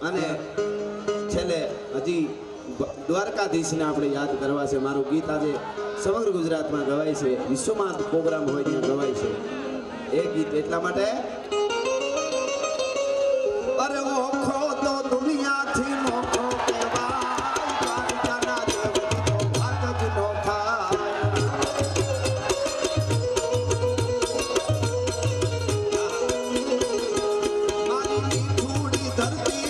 અને છેલ્લે હજી દ્વારકાધીશને આપણે યાદ કરવા છે. મારું ગીત આજે સમગ્ર ગુજરાતમાં ગવાય છે, વિશ્વમાં પ્રોગ્રામ હોય ત્યાં ગવાય છે એ ગીત એટલા માટે. અરે ઓખો તો દુનિયાથી મોટો ધરતી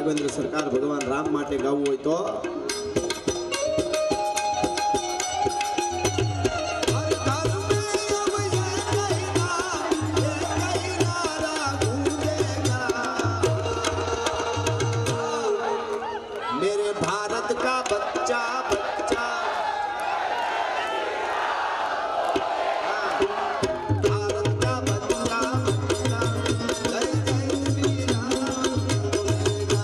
રાઘવેન્દ્ર સરકાર ભગવાન રામ માટે ગાવું હોય તો मेरे भारत का बच्चा बच्चा भारत का बच्चा बच्चा जय जय श्री राम बोलेगा।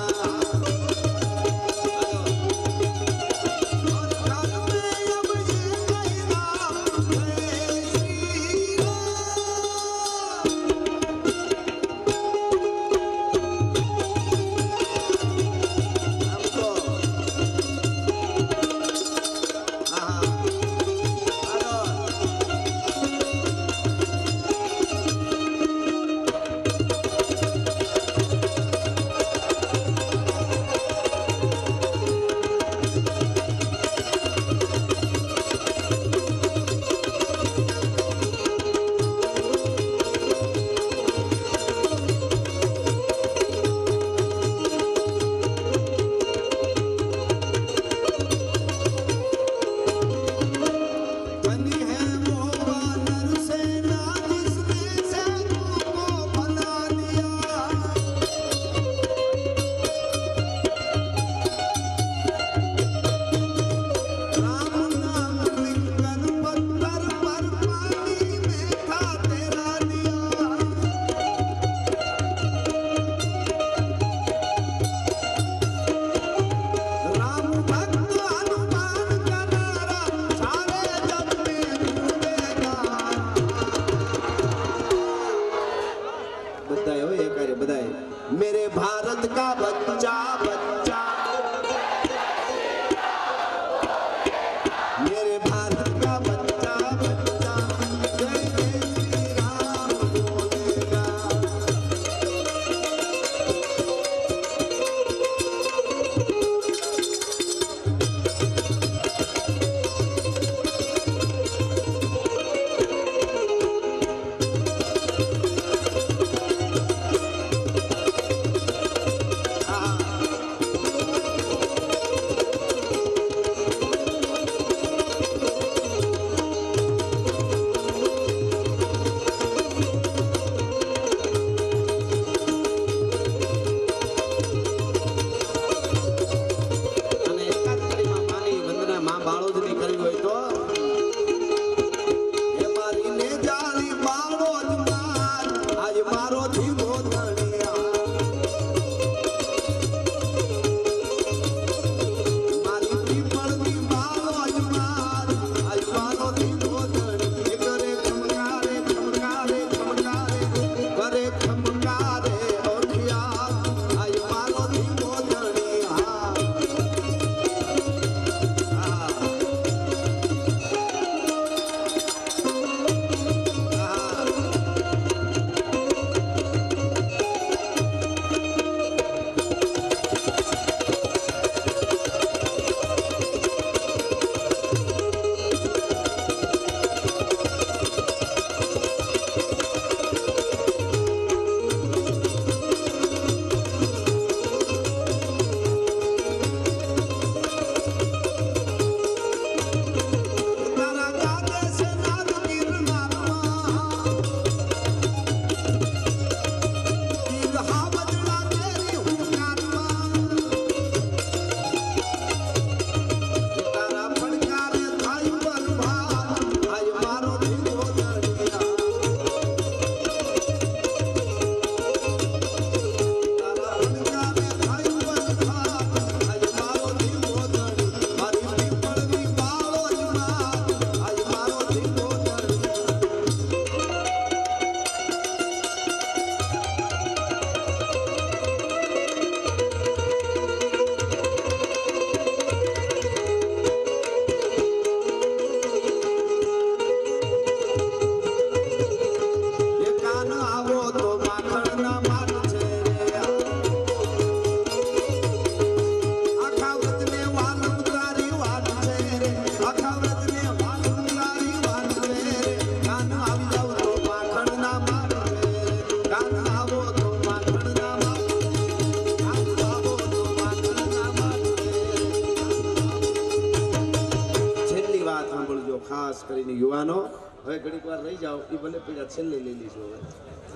કરીને યુવાનો હવે ઘડીક વાર રહી જાઓ, એ ભલે પીડા છેલ્લે લઈ લઈશું. હવે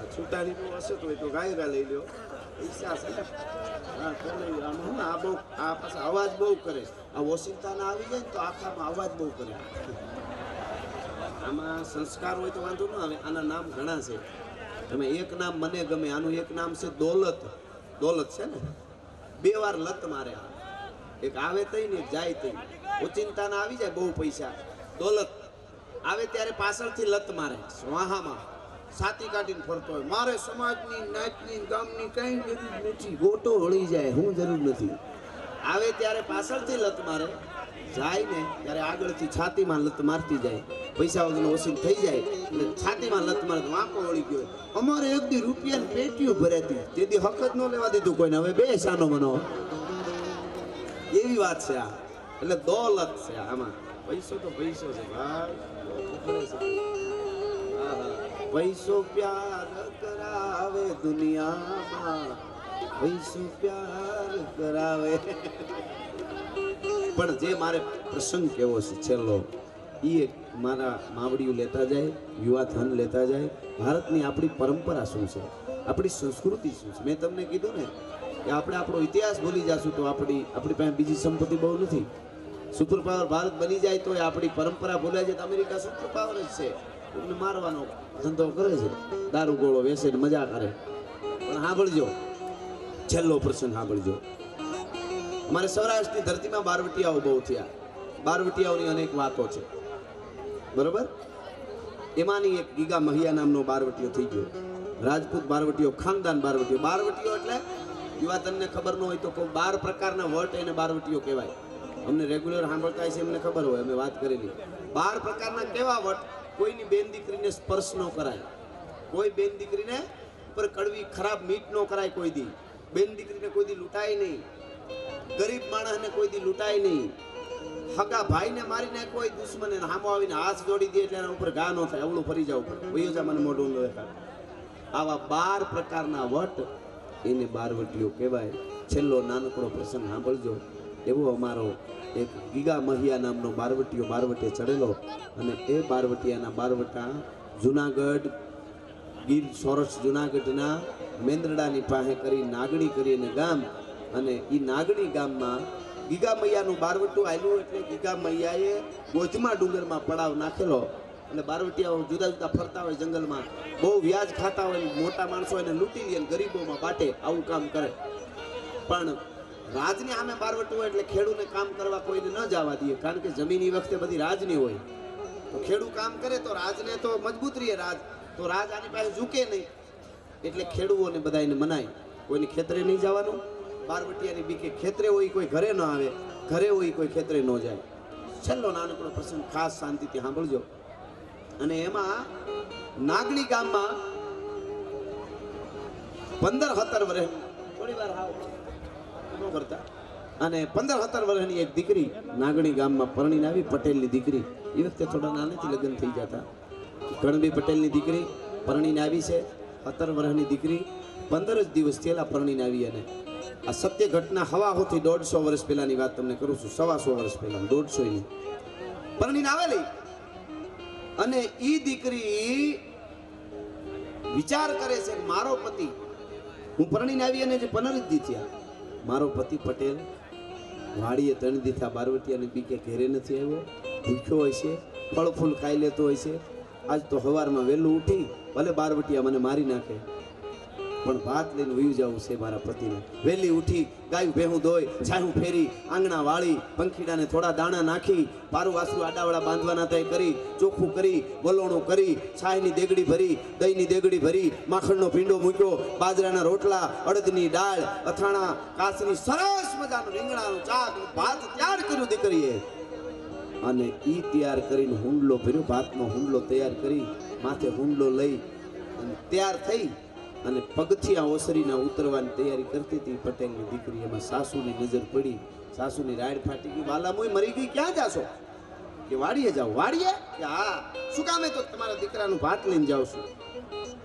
આ છૂટાની બહુ હશે તો એ તો ગાયરા લઈ લ્યો, પૈસા છે. હા ચાલો, આમાં આ બહુ આ પાછા અવાજ બહુ કરે. આ ઓશિંતાના આવી જાય ને તો આખામાં અવાજ બહુ કરે. આમાં સંસ્કાર હોય તો વાંધો ન આવે. આના નામ ઘણા છે. તમે એક નામ મને ગમે. આનું એક નામ છે દોલત. દોલત છે ને, 2 વાર લત મારે. એક આવે તઈ ને એક જાય તઈ. ઓચિંતાના આવી જાય બહુ પૈસા, દોલત આવે ત્યારે પાછળથી લત મારે. સ્વાહામાં સાતી કાઢીને ફરતો હોય. મારે સમાજની, નાતની, ગામની કઈ જરૂર નથી. ગોટો હળી જાય, હું જરૂર નથી. આવે ત્યારે પાછળથી લત મારે, જાય ને ત્યારે આગળથી છાતીમાં લત મારતી જાય. પૈસા વગરનો ઓછી થઈ જાય એટલે છાતીમાં લત મારે તો વાંકો વળી ગયો. અમારે એક દી રૂપિયાની પેટીઓ ભરાતી, તેથી હક જ ન લેવા દીધું કોઈને. હવે 2 સાનો મનો એવી વાત છે આ. એટલે દોલત છે આમાં. પૈસો તો પૈસો છે ભાઈ. પૈસો પ્યાર કરાવે દુનિયામાં, પૈસો પ્યાર કરાવે. પણ જે મારે પ્રસંગ કેવો છે છેલ્લો, એ મારા માવડીઓ લેતા જાય, યુવા ધન લેતા જાય. ભારતની આપણી પરંપરા શું છે, આપણી સંસ્કૃતિ શું છે. મેં તમને કીધું ને કે આપણે આપણો ઇતિહાસ ભૂલી જશું તો આપણી પાસે બીજી સંપત્તિ બહુ નથી. સુપર પાવર ભારત બની જાય તો આપણી પરંપરા ભૂલાય જાય. અમેરિકા સુપર પાવર જ છે, એમને મારવાનો ધંધો કરે છે, દારૂ ગોળો વેચે ને મજા કરે. પણ સાંભળજો, છેલ્લો પ્રસંગ સાંભળજો. અમારે સૌરાષ્ટ્રની ધરતીમાં બારવટિયાઓ બહુ થયા. બારવટિયાઓની અનેક વાતો છે, બરોબર. એમાંની એક ગીગા મહિયા નામનો બારવટીયો થઈ ગયો. રાજપૂત બારવટીયો, ખાનદાન બારવટીયો. બારવટીયો એટલે યુવા તને ખબર ન હોય તો 12 પ્રકારના વટ એને બારવટીયો કહેવાય. અમને રેગ્યુલર સાંભળતા છે, એમને ખબર હોય, અમે વાત કરેલી. 12 પ્રકારના કેવા વટ? કોઈની બેન દીકરીને સ્પર્શ ન કરાય, કોઈ બેન દીકરીને ઉપર કડવી ખરાબ મીઠ ન કરાય, કોઈ દી બેન દીકરીને કોઈ દી લૂંટાય નહીં, ગરીબ માણસને કોઈ દી લૂંટાય નહીં, હગા ભાઈને મારીને કોઈ દુશ્મને હામો આવીને હાથ જોડી દે એટલે એના ઉપર ઘા ન થાય, અવળું ફરી જવું પડે. વયો જા મને મોઢું દેખાડ. આવા 12 પ્રકારના વટ એને બારવટીઓ કહેવાય. છેલ્લો નાનકડો પ્રસંગ સાંભળજો. એવો અમારો એક ગીગા મહિયા નામનો બારવટીયો બારવટે ચડેલો, અને એ બારવટિયાના બારવટા જુનાગઢ, ગીર સોરઠ જુનાગઢના મેંદરડાની પાસે કરી નાગણી કરીને ગામ, અને એ નાગણી ગામમાં ગીગા મૈયાનું બારવટું આવેલું. એટલે ગીગા મૈયાએ ગોધમા ડુંગરમાં પડાવ નાખેલો, અને બારવટિયાઓ જુદા જુદા ફરતા હોય જંગલમાં, બહુ વ્યાજ ખાતા હોય, મોટા માણસો એને લૂંટી લે, ગરીબોમાં બાટે, આવું કામ કરે. પણ રાજની સામે બારવટું હોય એટલે ખેડૂને કામ કરવા કોઈને ન જવા દે, કારણ કે જમીન એ વખતે બધી રાજની હોય. તો ખેડૂ કામ કરે તો રાજને તો મજબૂત રહે, રાજ તો રાજ આની પાસે ઝૂકે નહીં. એટલે ખેડૂઓને બધાને મનાય, કોઈને ખેતરે નહીં જવાનું. બારવટિયાની બીકે ખેતરે હોય કોઈ ઘરે ન આવે, ઘરે હોય કોઈ ખેતરે ન જાય. છેલ્લો નાનકડો પ્રસંગ ખાસ શાંતિથી સાંભળજો. અને એમાં નાગણી ગામમાં 15-17 વર્ષ, થોડી વાર હાવ ન કરતા, અને 15-17 વર્ષની એક દીકરી નાગણી ગામમાં પરણીને આવી. પટેલની દીકરી, એ વખતે થોડા નાનેથી લગ્ન થઈ જતા. ગણબી પટેલની દીકરી પરણીને આવી છે. 17 વર્ષની દીકરી 15 જ દિવસ થયેલા પરણીને આવી. અને આ સત્ય ઘટના હવાહોથી 150 વર્ષ પહેલાની વાત તમને કરું છું. 125 વર્ષ પહેલા, 150 ની પરણીને આવેલી. અને ઈ દીકરી વિચાર કરે છે, મારો પતિ, હું પરણીને આવી અને જે 15 દી થયા, મારો પતિ પટેલ વાડીએ 3 દી થયા બારવટિયાની બીકે ઘેરે નથી આવ્યો, ભૂખ્યો હોય છે, ફળ ફૂલ ખાઈ લેતો હોય છે. આજ તો સવારમાં વહેલું ઉઠી, ભલે બારવટિયા મને મારી નાખે, પણ ભાત લઈને વયું જવું છે મારા પતિને. વહેલી ઉઠી ગાયું ભેહું ધોઈ, છાયું ફેરી, આંગણા વાળી, પંખીડાને થોડા દાણા નાખી, પારું વાસરું આડાવડા બાંધવાના તય કરી, ચોખ્ખું કરી, વલોણું કરી, છાયની દેગડી ભરી, દહીંની દેગડી ભરી, માખણનો ભીંડો મૂક્યો, બાજરાના રોટલા, અડદની દાળ, અથાણા, કાચની સરસ મજાનું રીંગણાનું શાક, ભાત તૈયાર કર્યું દીકરીએ. અને ઈ તૈયાર કરીને હુંડલો ભર્યો, ભાતનો હુંડલો તૈયાર કરી, માથે હુંડલો લઈ અને તૈયાર થઈ અને પગથિયા ઓસરીના ઉતરવાની તૈયારી કરતી હતી પટેલની દીકરી. એમાં સાસુની નજર પડી, સાસુની રાડ ફાટી ગઈ. વાલામોય મરી ગઈ, ક્યાં જાશો? કે વાડીએ જાઓ. વાડીએ? કે હા. શું કામે? તો તમારા દીકરાનું ભાત લઈને જાઉં છું.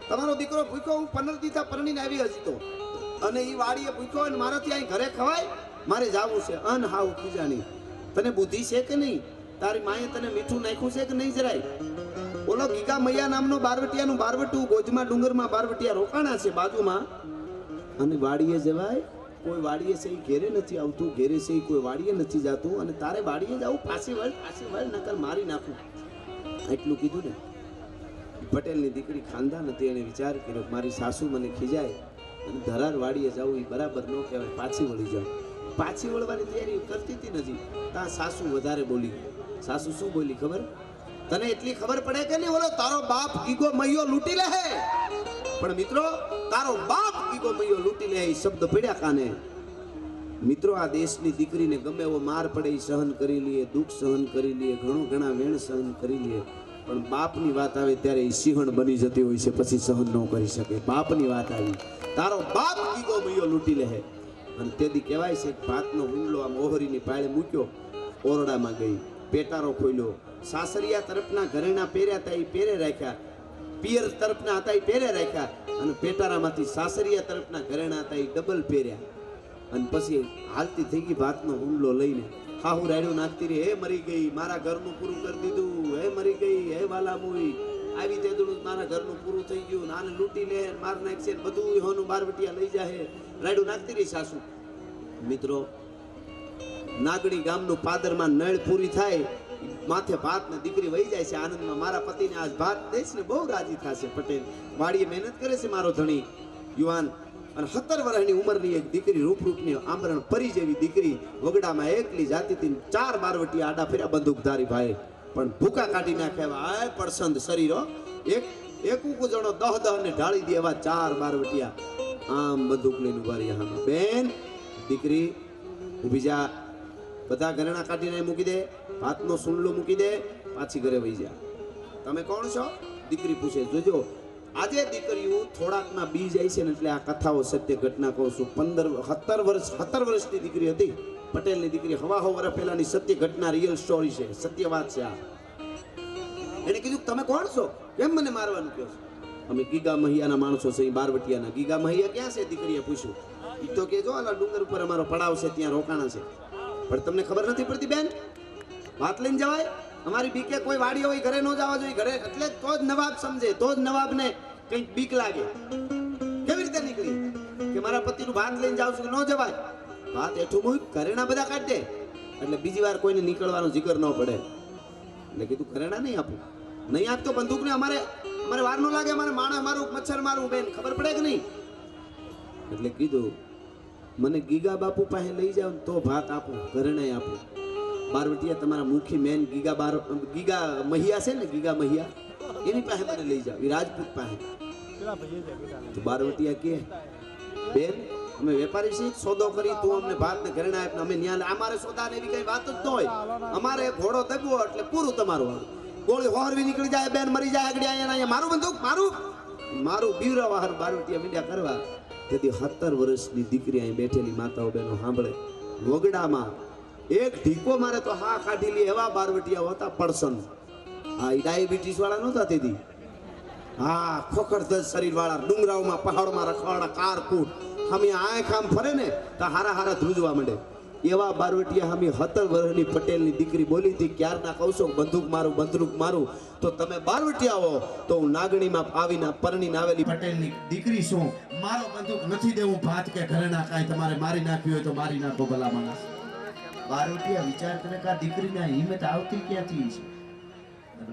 તમારો દીકરો ભૂખ્યો, હું 15 દીધા પરણીને આવી હજી તો, અને એ વાડીએ ભૂખ્યો હોય, મારાથી અહીં ઘરે ખવાય? મારે જાવું છે. અન હાવ ખીજાણી, તને બુદ્ધિ છે કે નહીં? તારી માએ તને મીઠું નાખ્યું છે કે નહીં જરાય? ઓલો ગીગા મૈયા નામનો બારવટિયાનું બારવટું ગોજમાં ડુંગરમાં બારવટિયા રોકાણા છે બાજુમાં, અને વાડીએ જવાય, કોઈ વાડીએ છે ઘેરે નથી આવતું, ઘેરે છે કોઈ વાડીએ નથી જાતું, અને તારે વાડીએ જવું, પાછી વળ નકર મારી નાખું. એટલું કીધું ને, પટેલની દીકરી ખાનદાન હતી, એને વિચાર કર્યો મારી સાસુ મને ખીજાય અને ધરાર વાડીએ જવું એ બરાબર ન કહેવાય, પાછી વળી જાવ. પાછી વળવાની તૈયારી કરતી હતી નથી, ત્યાં સાસુ વધારે બોલી. સાસુ શું બોલી ખબર? તને એટલી ખબર પડે કે નહીં, ઓલો તારો બાપ ગીગો મૈયો લૂંટી લે હે. પણ મિત્રો, તારો બાપ ગીગો મૈયો લૂંટી લે એ શબ્દ પડ્યા કાને. મિત્રો, આ દેશની દીકરીને ગમે એવો માર પડે એ સહન કરી લઈએ, દુઃખ સહન કરી લઈએ, ઘણા વેણ સહન કરી લઈએ, પણ બાપની વાત આવે ત્યારે એ સિંહણ બની જતી હોય છે, પછી સહન ન કરી શકે. બાપની વાત આવી, તારો બાપ ગીગો મૈયો લૂંટી લે હે. અને તેથી કહેવાય છે કે ભાતનો હુંડલો આમ ઓહરીની પાળે મૂક્યો, ઓરડામાં ગઈ, પેટારો ખોલ્યો, સાસરિયા તરફના ઘરેણા પહેર્યા હતા એ પહેરે રાખ્યા, પિયર તરફના હતા એ પહેરે રાખ્યા, અને પેટારામાંથી સાસરિયા તરફના ઘરેણા હતા એ ડબલ પહેર્યા. અને પછી હાલતી થઈ ગઈ ભાતનો હુંડલો લઈને, હાહુ રાડ્યો નાખતી રહી, હે મરી ગઈ, મારા ઘરનું પૂરું કરી દીધું, હે મરી ગઈ, હે વાલા મુઈ, આવી તેદું મારા ઘરનું પૂરું થઈ ગયું, નાને લૂંટી લે, માર નાખશે, બધું હોનું બારવટિયા લઈ જાય, રાડ્યું નાખતી રહી સાસુ. મિત્રો, નાગડી ગામનું પાદરમાં નળ પૂરી થાય, માથે ભાત ને દીકરી વહી જાય છે આનંદમાં, મારા પતિને આજ ભાત દઈશ ને બહુ રાજી થશે. પટેલ વાડીએ મહેનત કરે છે મારો ધણી યુવાન, અને 17 વર્ષની ઉંમરની એક દીકરી, રૂપની આંબરણ પરી જેવી દીકરી, વગડામાં એકલી જાતી હતી, 4 બારવટિયા આડા ફેર્યા બંદૂકધારી ભાઈ, પણ ભૂકા કાઢી નાખ્યા. આ પડસંદ શરીરો, એક જણો 10 ને ઢાળી દે એવા 4 બારવટિયા આમ બંદૂક લઈને ઉભા રહ્યા. બેન દીકરી ઊભી જા, બધા ઘરેણા કાઢીને મૂકી દે, ભાતનો સુંડલો મૂકી દે, પાછી ઘરે વહી જા. તમે કોણ છો? દીકરી પૂછે. જોજો, આજે દીકરીઓ થોડાકમાં બી જાય છે ને, એટલે આ કથાઓ સત્ય ઘટના કહું છું. 17 વર્ષની દીકરી હતી, પટેલની દીકરી, હવા વર્ષ પહેલાની સત્ય ઘટના, રિયલ સ્ટોરી છે, સત્ય વાત છે આ. એને કીધું તમે કોણ છો, કેમ મને મારવાનું કહો છો? અમે ગીગા મહિયાના માણસો છે, બારવટિયાના. ગીગા મહિયા ક્યાં છે? દીકરીએ પૂછ્યું. એ તો કે જો આલા ડુંગર ઉપર અમારો પડાવ છે, ત્યાં રોકાણા છે. પણ તમને ખબર નથી પડતી બેન, વાત લઈને જવાય. અમારી બીકે કોઈ વાડી હોય ઘરે ન જવા જોઈએ, ઘરે એટલે તો જ નવાબ સમજે, તો જ નવાબને કંઈક બીક લાગે. કેવી રીતે નીકળી કે મારા પતિનું ભાત લઈને જાવ છું, ન જવાય. ભાત એઠું મૂક, ઘરેણા બધા કાઢ દે, એટલે બીજી વાર કોઈને નીકળવાનો જીકર ન પડે. એટલે કીધું ઘરેણા નહીં આપું, નહીં આપતો બંદૂકને અમારે વાર ન લાગે, અમારે માણા મારું, મચ્છર મારું, બેન ખબર પડે કે નહીં? એટલે કીધું મને ગીગા બાપુ પાસે લઈ જાવ તો ભાત આપું, ઘરેણા આપું. બારવટિયા તમારા મુખી મેન ગીગા મહિયા છે ને, ગીગા મહિયા, એની પાસે મને લઈ જાવ, એ રાજપૂત પાસે. તો બારવટિયા કે બેન અમે વેપારી છીએ, સોદો કરી તું અમને ભાત ને ઘરેણા આપ, અમે ન્યા અમારે સોદા ને એવી કઈ વાત જ ન હોય. અમારે ઘોડો દબવો એટલે પૂરું તમારું. ગોળી હોરવી નીકળી જાય, બેન મરી જાય, આગળ અહીંયા મારું બંદૂક, મારું બીવરા વાહર બારવટિયા મીડિયા કરવા. તેથી 17 વર્ષની દીકરી અહીં બેઠેલી માતાઓ બહેનો સાંભળે, વગડામાં એક ઢીકો મારે તો હા કાઢી લે એવા બારવટિયા હતા, પડસન. હા, ડાયાબિટીસ વાળા નહોતા તેથી, હા ખોખરધજ શરીર વાળા, ડુંગરાઓમાં પહાડોમાં રખવાડા, કારકૂટ, હમી આંખ આમ ફરે ને તો હારા ધ્રુજવા માંડે એવા બારવટિયા. હમી 17 વર્ષની પટેલની દીકરી બોલી હતી, ક્યારના કહું છું બંદૂક મારું, તો તમે બારવટિયા હો તો હું નાગણીમાં આવીને પરણીને આવેલી પટેલની દીકરી છું, મારો બંદૂક નથી દેવું, ભાત કે ઘરેણા કાંઈ તમારે મારી નાખ્યું હોય તો મારી નાખો ભલા માણસ. બારવટિયા વિચાર કરે કે આ દીકરીને હિંમત આવતી ક્યાંથી છે?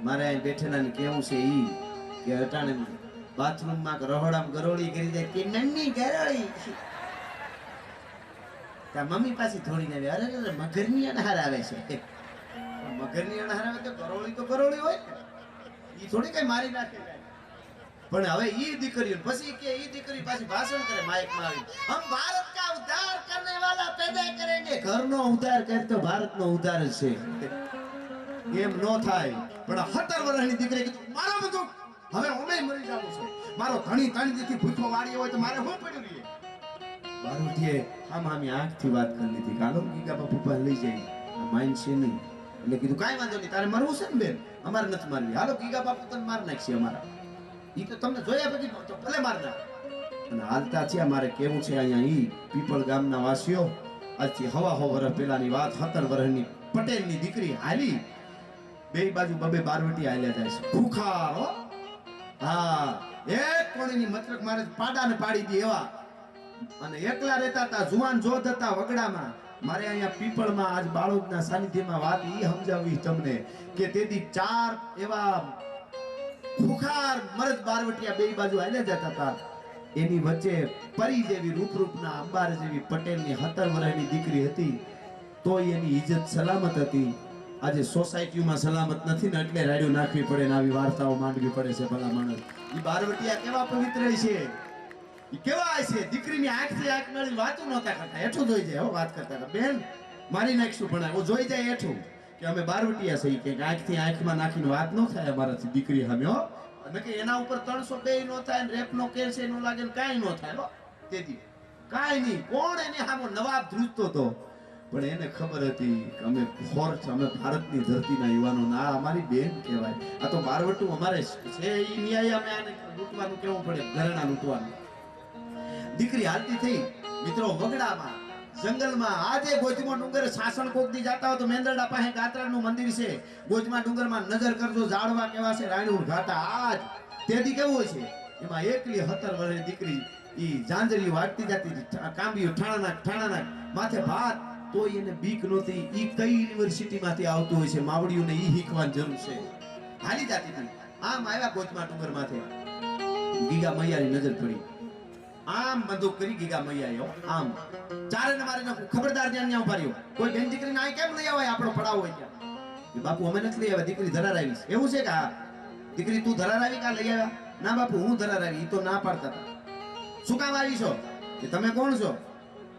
મારે અહીં બેઠેલાને કેવું છે ઈ કે અટાણે બાથરૂમમાં રહોડામાં ગરોળી કરી જાય કે નન્ની ગરોળી, મમ્મી પાસે થોડી આવી, અરે મગરની અણહાર આવે છે. મગરની અણહાર આવે તો ગરોળી હોય ને, ઈ થોડી કઈ મારી નાખે. પણ હવે ઈ દીકરીઓ પછી કે ઈ દીકરી પાછી ભાષણ કરે માઇકમાં આવી, હમ ભારત કા ઉદ્ધાર કરને વાલા પેદા કરેંગે. ઘરનો ઉદ્ધાર કરે તો ભારતનો ઉદ્ધાર છે, એમ નો થાય. પણ 17 વર્ષની દીકરી કીધું મારો બધું હવે અમે મરી જાવું છે, મારો ઘણી 3 દીથી ભૂખો વાળી હોય તો મારે શું પડ્યું રહીએ? બારવટીએ આમી આંખથી વાત કરી લીધી, કાલો ગીગા બાપુ પાસે લઈ જાય, માઇન છે નહીં. એટલે કીધું કાંઈ વાંધો નહીં, તારે મરવું છે ને બેન, અમારે નથી મારવી, હાલો ગીગા બાપુ તને માર નાખશે અમારા, ઈ તો તમને જોયા પછી તો ભલે માર નાખ. અને હાલતા છે મારે કેવું છે, અહીંયા ઈ પીપળ ગામના વાસીઓ, આજથી હવા વર્ષ પહેલાની વાત, 17 વર્ષની પટેલની દીકરી હાલી બે બાજુ બબે બારવટી હાલ્યા જાય છે ભૂખા હો હા એક કોણીની મતલબ મારે પાડાને પાડી દે એવા અને એકલા રહેતા હતા જુવાન જોધ હતા વગડામાં મારે અહીંયા પીપળમાં આજ બાળોદના સાનિધ્યમાં વાત ઈ સમજાવી તમને કે તેથી 4 એવા ભૂખાર મરદ બારવટિયા બે બાજુ હાલ્યા જતા હતા એની વચ્ચે પરી જેવી રૂપરૂપના અંબાર જેવી પટેલની 17 વર્ષની દીકરી હતી તો એની ઇજ્જત સલામત હતી આજે સોસાયટીમાં સલામત નથી ને એટલે રાડ્યો નાખવી પડે ને આવી વાર્તાઓ માંડવી પડે છે ભલા માણસ ઈ બારવટિયા કેવા પવિત્ર છે ઈ કેવા છે દીકરીની આંખથી આંખ મેળી વાતું નહોતા કરતા એઠું જોઈ જાય હો વાત કરતા હતા બેન મારી નાખશું પણ ઓ જોઈ જાય એઠું કે અમે બારવટિયા છે કે આંખથી આંખમાં નાખીને વાત ન થાય અમારાથી દીકરી સામે હો અને કે એના ઉપર 302 નો થાય ને રેપ નો કેસ એ નો લાગે ને કાઈ નો થાય હો તેથી કાઈ નહીં કોણ એની સામે નવાબ ધ્રુજતો તો પણ એને ખબર હતી કે અમે ભારતની ધરતીના યુવાનો ના અમારી બેન કહેવાય આ તો બારવટું અમારે છે ઈ ન્યાય અમે આને લૂંટવાનું કેવું પડે ઘરેણા લૂંટવાનું દીકરી હાલતી થઈ મિત્રો વગડામાં જંગલમાં આજે ગોજમાં ડુંગર શાસન કોકદી જાતા હો તો મેંદરડા પાસે ગાત્રાનું મંદિર છે ગોજમાં ડુંગરમાં નજર કરજો ઝાડવા કેવા છે રાયણું ઘાટા આજ તેદી કેવું છે એમાં એકલી 17 વર્ષની દીકરી ઈ જાંજરી વાટતી જતી કાંબીઓ ઠાણાના માથે ભાત તો એને બીક નહોતી ઈ કઈ યુનિવર્સિટીમાંથી આવતું હોય છે માવડીઓને ઈ શીખવાની જરૂર છે હાલી જાતી હતી આમ આવ્યા ગોજમાં ડુંગર માથે ગીગા મૈયાની નજર પડી આમ બંદૂક કરી ગીગા મૈયાએ આમ ચારેને મારી નાખું ખબરદાર ત્યાં ઉભા રહ્યો કોઈ બેન દીકરીને આ કેમ લઈ આવાય આપણો પડાવ હોય ત્યાં બાપુ અમે નથી લઈ આવ્યા દીકરી ધરાર આવીશ એવું છે કે હા દીકરી તું ધરાર આવી કા લઈ આવ્યા ના બાપુ હું ધરાર આવી ઈ તો ના પાડતા હતા શું કામ આવી છો કે તમે કોણ છો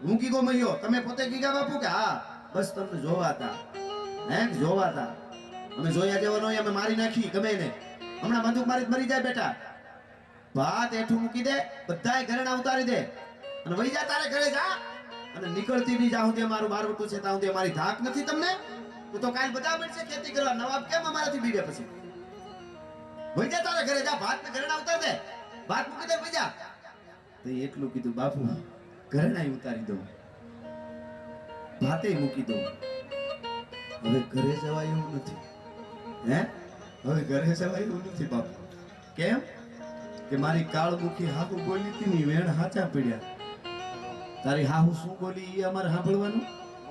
હું ગીગો મૈયો તમે પોતે ગીગા બાપુ કે હા બસ તમને જોવા હતા હે જોવા હતા અમે જોયા જેવો નહીં અમે મારી નાખી ગમે ને હમણાં બંદૂક મારી મરી જાય બેટા ભાત એઠું મૂકી દે બધાય ઘરેણા ઉતારી દે અને વઈ જા તારે ઘરે જા અને નીકળતી ની જાઉં તે મારું બારવટું છે તાઉં તે મારી ધાક નથી તમને તું તો કાલ બધા મળશે ખેતી કરવા નવાબ કેમ અમારાથી બીડે પછી વઈ જા તારે ઘરે જા ભાત ને ઘરેણા ઉતાર દે ભાત મૂકી દે વઈ જા તો એટલું કીધું બાપુ ઘરેણા ઉતારી દો ભાતે મૂકી દો હવે ઘરે જવાય એવું નથી હે હવે ઘરે જવાય એવું નથી બાપુ કેમ કે મારી કાળમુખી હાહુ બોલી હતી ની વેણ હાચા પડ્યા તારી હાહુ શું બોલી એ અમારે સાંભળવાનું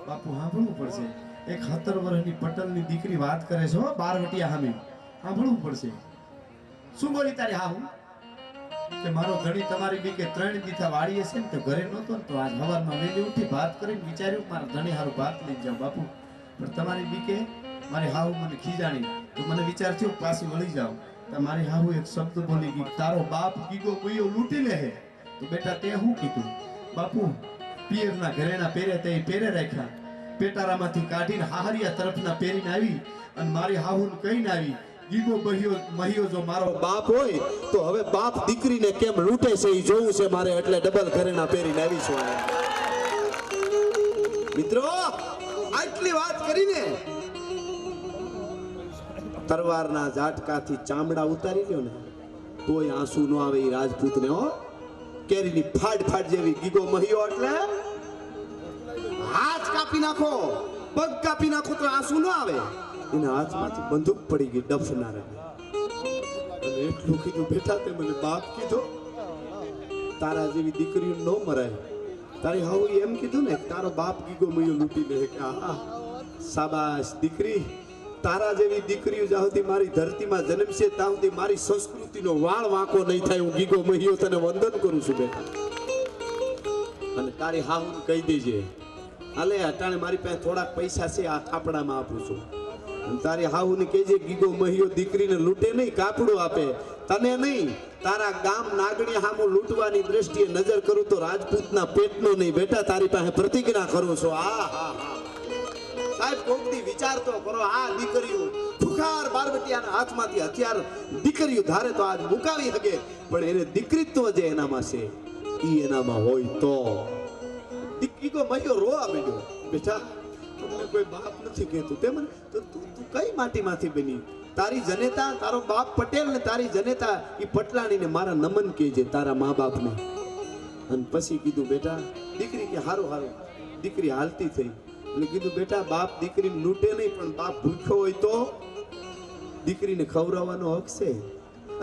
બાપુ સાંભળવું પડશે એક 17 વર્ષની પટેલની દીકરી વાત કરે છે હો બારવટિયા સામે સાંભળવું પડશે શું બોલી તારી હાહુ કે મારો ધણી તમારી બીકે 3 દીથા વાળીએ છે ને તો ઘરે નહોતો ને તો આજ સવારમાં વેલી ઉઠી વાત કરીને વિચાર્યું મારા ધણી હારું ભાત લઈ જાવ બાપુ પણ તમારી બીકે મારી હાહુ મને ખીજાણી તો મને વિચાર થયો પાછી વળી જાવ મારી હાહુ એક શબ્દ બોલી ગઈ તારો બાપ ગીગો કોઈઓ લૂંટી લે હે તો બેટા તે હું કીધું બાપુ પિયરના ઘરેણા પહેરે તે પહેરે રાખ્યા પેટારામાંથી કાઢીને હાહરિયા તરફના પહેરીને આવી અને મારી હાહુને કહીને આવી ગીગો મહિયો જો મારો બાપ હોય તો હવે બાપ દીકરીને કેમ લૂંટે છે એ જોવું છે મારે એટલે ડબલ ઘરેણા પહેરીને આવી છું મિત્રો આટલી વાત કરીને તરવારના ઝાટકાથી ચામડા ઉતારી લ્યો ને તોય આંસુ ન આવે એ રાજપૂતને હો કેરીની ફાડ જેવી ગીગો મહિયો એટલે હાથ કાપી નાખો પગ કાપી નાખો તો આંસુ ન આવે એના હાથમાંથી બંદૂક પડી ગઈ ડફનાર અને એટલું કીધું બેટા તે મને બાપ કીધો તારા જેવી દીકરીઓ ન મરાય તારી હાઉ એમ કીધું ને તારો બાપ ગીગો મહિયો લૂંટી લે કે આહા શાબાશ દીકરી તારા જેવી દીકરીઓ જ્યાં સુધી મારી ધરતીમાં જન્મશે ત્યાં સુધી મારી સંસ્કૃતિનો વાળ વાંકો નહીં થાય હું ગીગો મહિયો તને વંદન કરું છું બેટા અને તારી હાહુ કહી દેજે હાલે અટાણે મારી પાસે થોડાક પૈસા છે આ કાપડામાં આપું છું અને તારી હાહુને કહેજે ગીગો મહિયો દીકરીને લૂંટે નહીં કાપડું આપે તને નહીં તારા ગામ નાગણી સામું લૂંટવાની દ્રષ્ટિએ નજર કરું તો રાજપૂતના પેટનો નહીં બેટા તારી પાસે પ્રતિજ્ઞા કરું છું આ હા સાહેબ કોકદી વિચાર તો કરો આ દીકરીઓ ફુખાર બારવટિયાના હાથમાંથી હથિયાર દીકરીઓ ધારે તો આજ મુકાવી શકે પણ એને દીકરીત્વ જે એનામાં છે ઈ એનામાં હોય તો દીકરીકો મહિયો રોવા માંડ્યો બેટા તમને કોઈ બાપ નથી કહેતું તે મને તો તું કઈ માટીમાંથી બની તારી જનેતા તારો બાપ પટેલ ને તારી જનેતા ઈ પટલાણીને મારા નમન કહેજે તારા મા બાપને અને પછી કીધું બેટા દીકરી કે હારું હારું દીકરી હાલતી થઈ એટલે કીધું બેટા બાપ દીકરી લૂંટે નહીં પણ બાપ ભૂખ્યો હોય તો દીકરીને ખવડાવવાનો હક છે.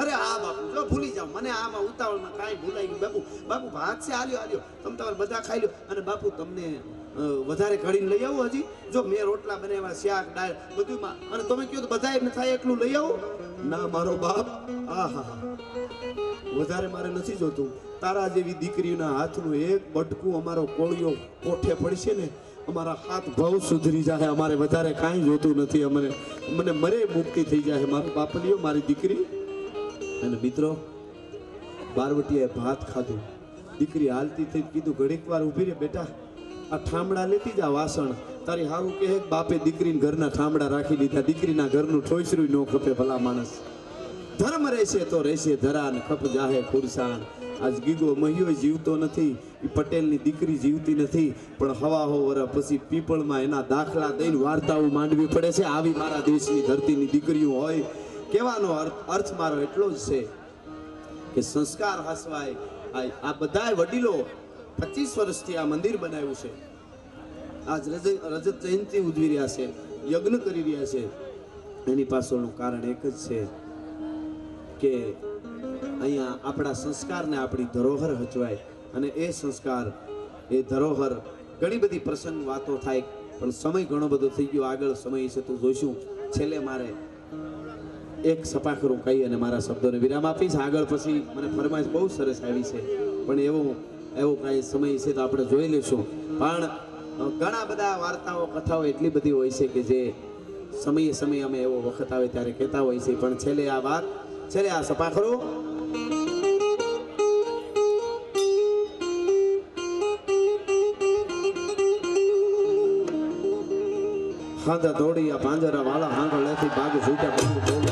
અરે હા બાપુ, જો ભૂલી જાઓ, મને આમાં ઉતાવળમાં કાંઈ ભૂલાઈ ગયું. બાપુ બાપુ ભાત છે, આલ્યો તમે તમારે બધા ખાઈ લો. અને બાપુ તમને વધારે ઘડીને લઈ આવો હજી. જો મેં રોટલા બનાવ્યા, શાક દાળ બધુંમાં, અને તમે કહો તો બધા એમને થાય એટલું લઈ આવો. ના મારો બાપ, વધારે મારે નથી જોતું. તારા જેવી દીકરીના હાથનું એક બટકું અમારો કોળિયો કોઠે પડશે ને, અમારા હાથ ભાવ સુધરી જાય. અમારે વધારે કાંઈ જોતું નથી. મને મરે મુક્તિ થઈ જાય. મારો બાપલીઓ, મારી દીકરી. અને મિત્રો, બારવટીએ ભાત ખાધું. દીકરી હાલતી થઈ કીધું, ઘડીક વાર ઊભી રે બેટા, આ ઠામડા લેતી જા વાસણ. તારી હારું કહે બાપે દીકરીને ઘરના ઠામડા રાખી લીધા. દીકરીના ઘરનું ઠોસરું ન ખપે ભલા માણસ. ધર્મ રહેશે તો રહેશે ધરા, ને ખપ જાહે ખુરસાન. આજ ગીગો મહિયો જીવતો નથી, એ પટેલની દીકરી જીવતી નથી, પણ હવા હો વરસ પછી પીપળમાં એના દાખલા દઈને વાર્તાઓ માંડવી પડે છે. આવી મારા દેશની ધરતીની દીકરીઓ હોય. કહેવાનો અર્થ મારો એટલો જ છે કે સંસ્કાર હાસવાય. આ બધા વડીલો 25 વર્ષથી આ મંદિર બનાવ્યું છે. આજ રજત જયંતિ ઉજવી રહ્યા છે, યજ્ઞ કરી રહ્યા છે. એની પાછળનું કારણ એક જ છે કે અહીંયા આપણા સંસ્કારને આપણી ધરોહર હચવાય. અને એ સંસ્કાર, એ ધરોહર, ઘણી બધી પ્રસંગ વાતો થાય, પણ સમય ઘણો બધો થઈ ગયો. આગળ સમય છે તો જોઈશું. છેલ્લે મારે એક સપાખરું કહી અને મારા શબ્દોને વિરામ આપીશ. આગળ પછી મને ફરમાઈશ બહુ સરસ આવી છે, પણ એવો કાંઈ સમય છે તો આપણે જોઈ લઈશું. પણ ઘણા બધા વાર્તાઓ, કથાઓ એટલી બધી હોય છે કે જે સમયે અમે એવો વખત આવે ત્યારે કહેતા હોય છે. પણ છેલ્લે આ સપાખરું હાંધા દોડિયા પાંજરા વાળા હાંગો લેથી ભાગ છૂટા ભાગ બોલ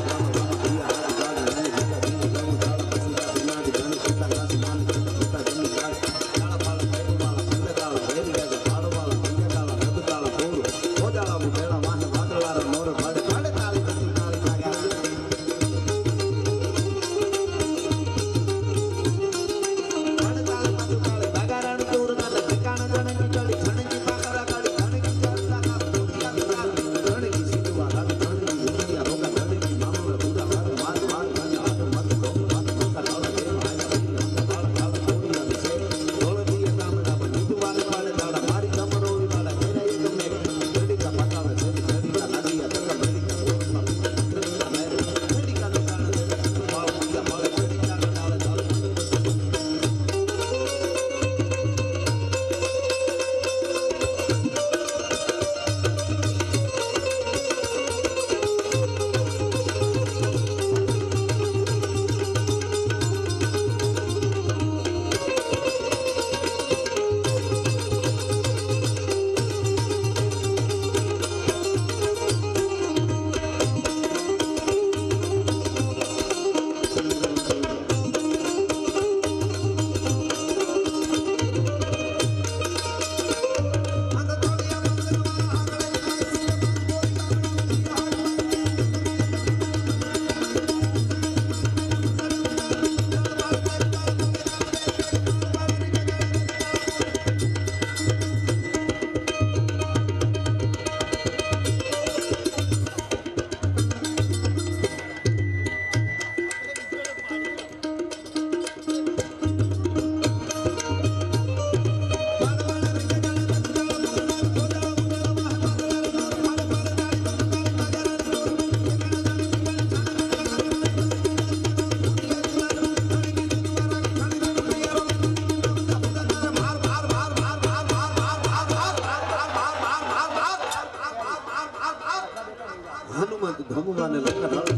ધમવાને લખા ઢાળ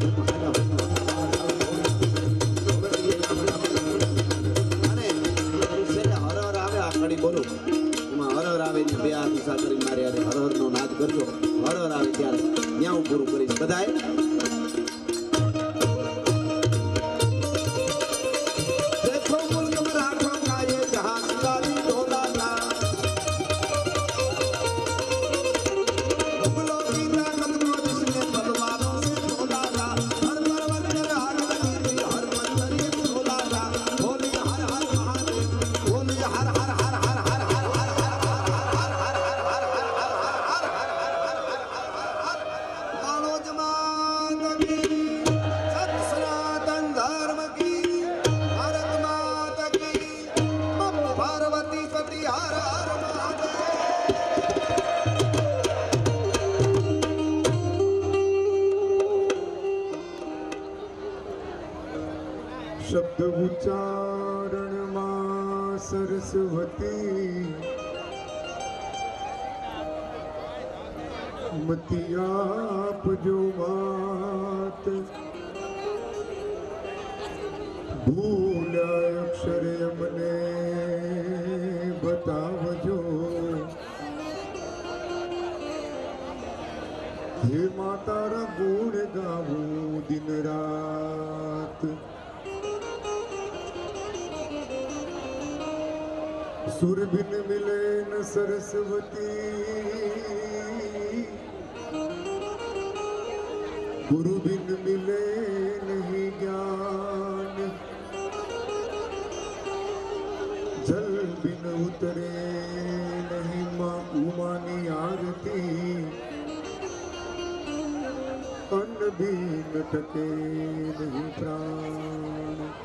અને છેલ્લે હરહર આવે આ કડી બોલો એમાં હરહર આવે ને બે હાથ ઉષા કરી મારે અરે હરહર નો નાદ કરજો. હરહર આવે ત્યારે ત્યાં હું પૂરું કરીશ. બધાય શબ્દ ઉચ્ચારણમાં સરસ્વતી મતી આપજો માત ભૂલ્યા અક્ષરે અમને બતાવજો હે માતારા ગુણ ગાવું દિન રાત સુર બિન મિલે ન સરસ્વતી ગુરુ બિન મિલે નહીં જ્ઞાન જલ બિન ઉતરે નહીં માં ઉમાની આરતી અન્ન બિન ટકે નહીં પ્રાણ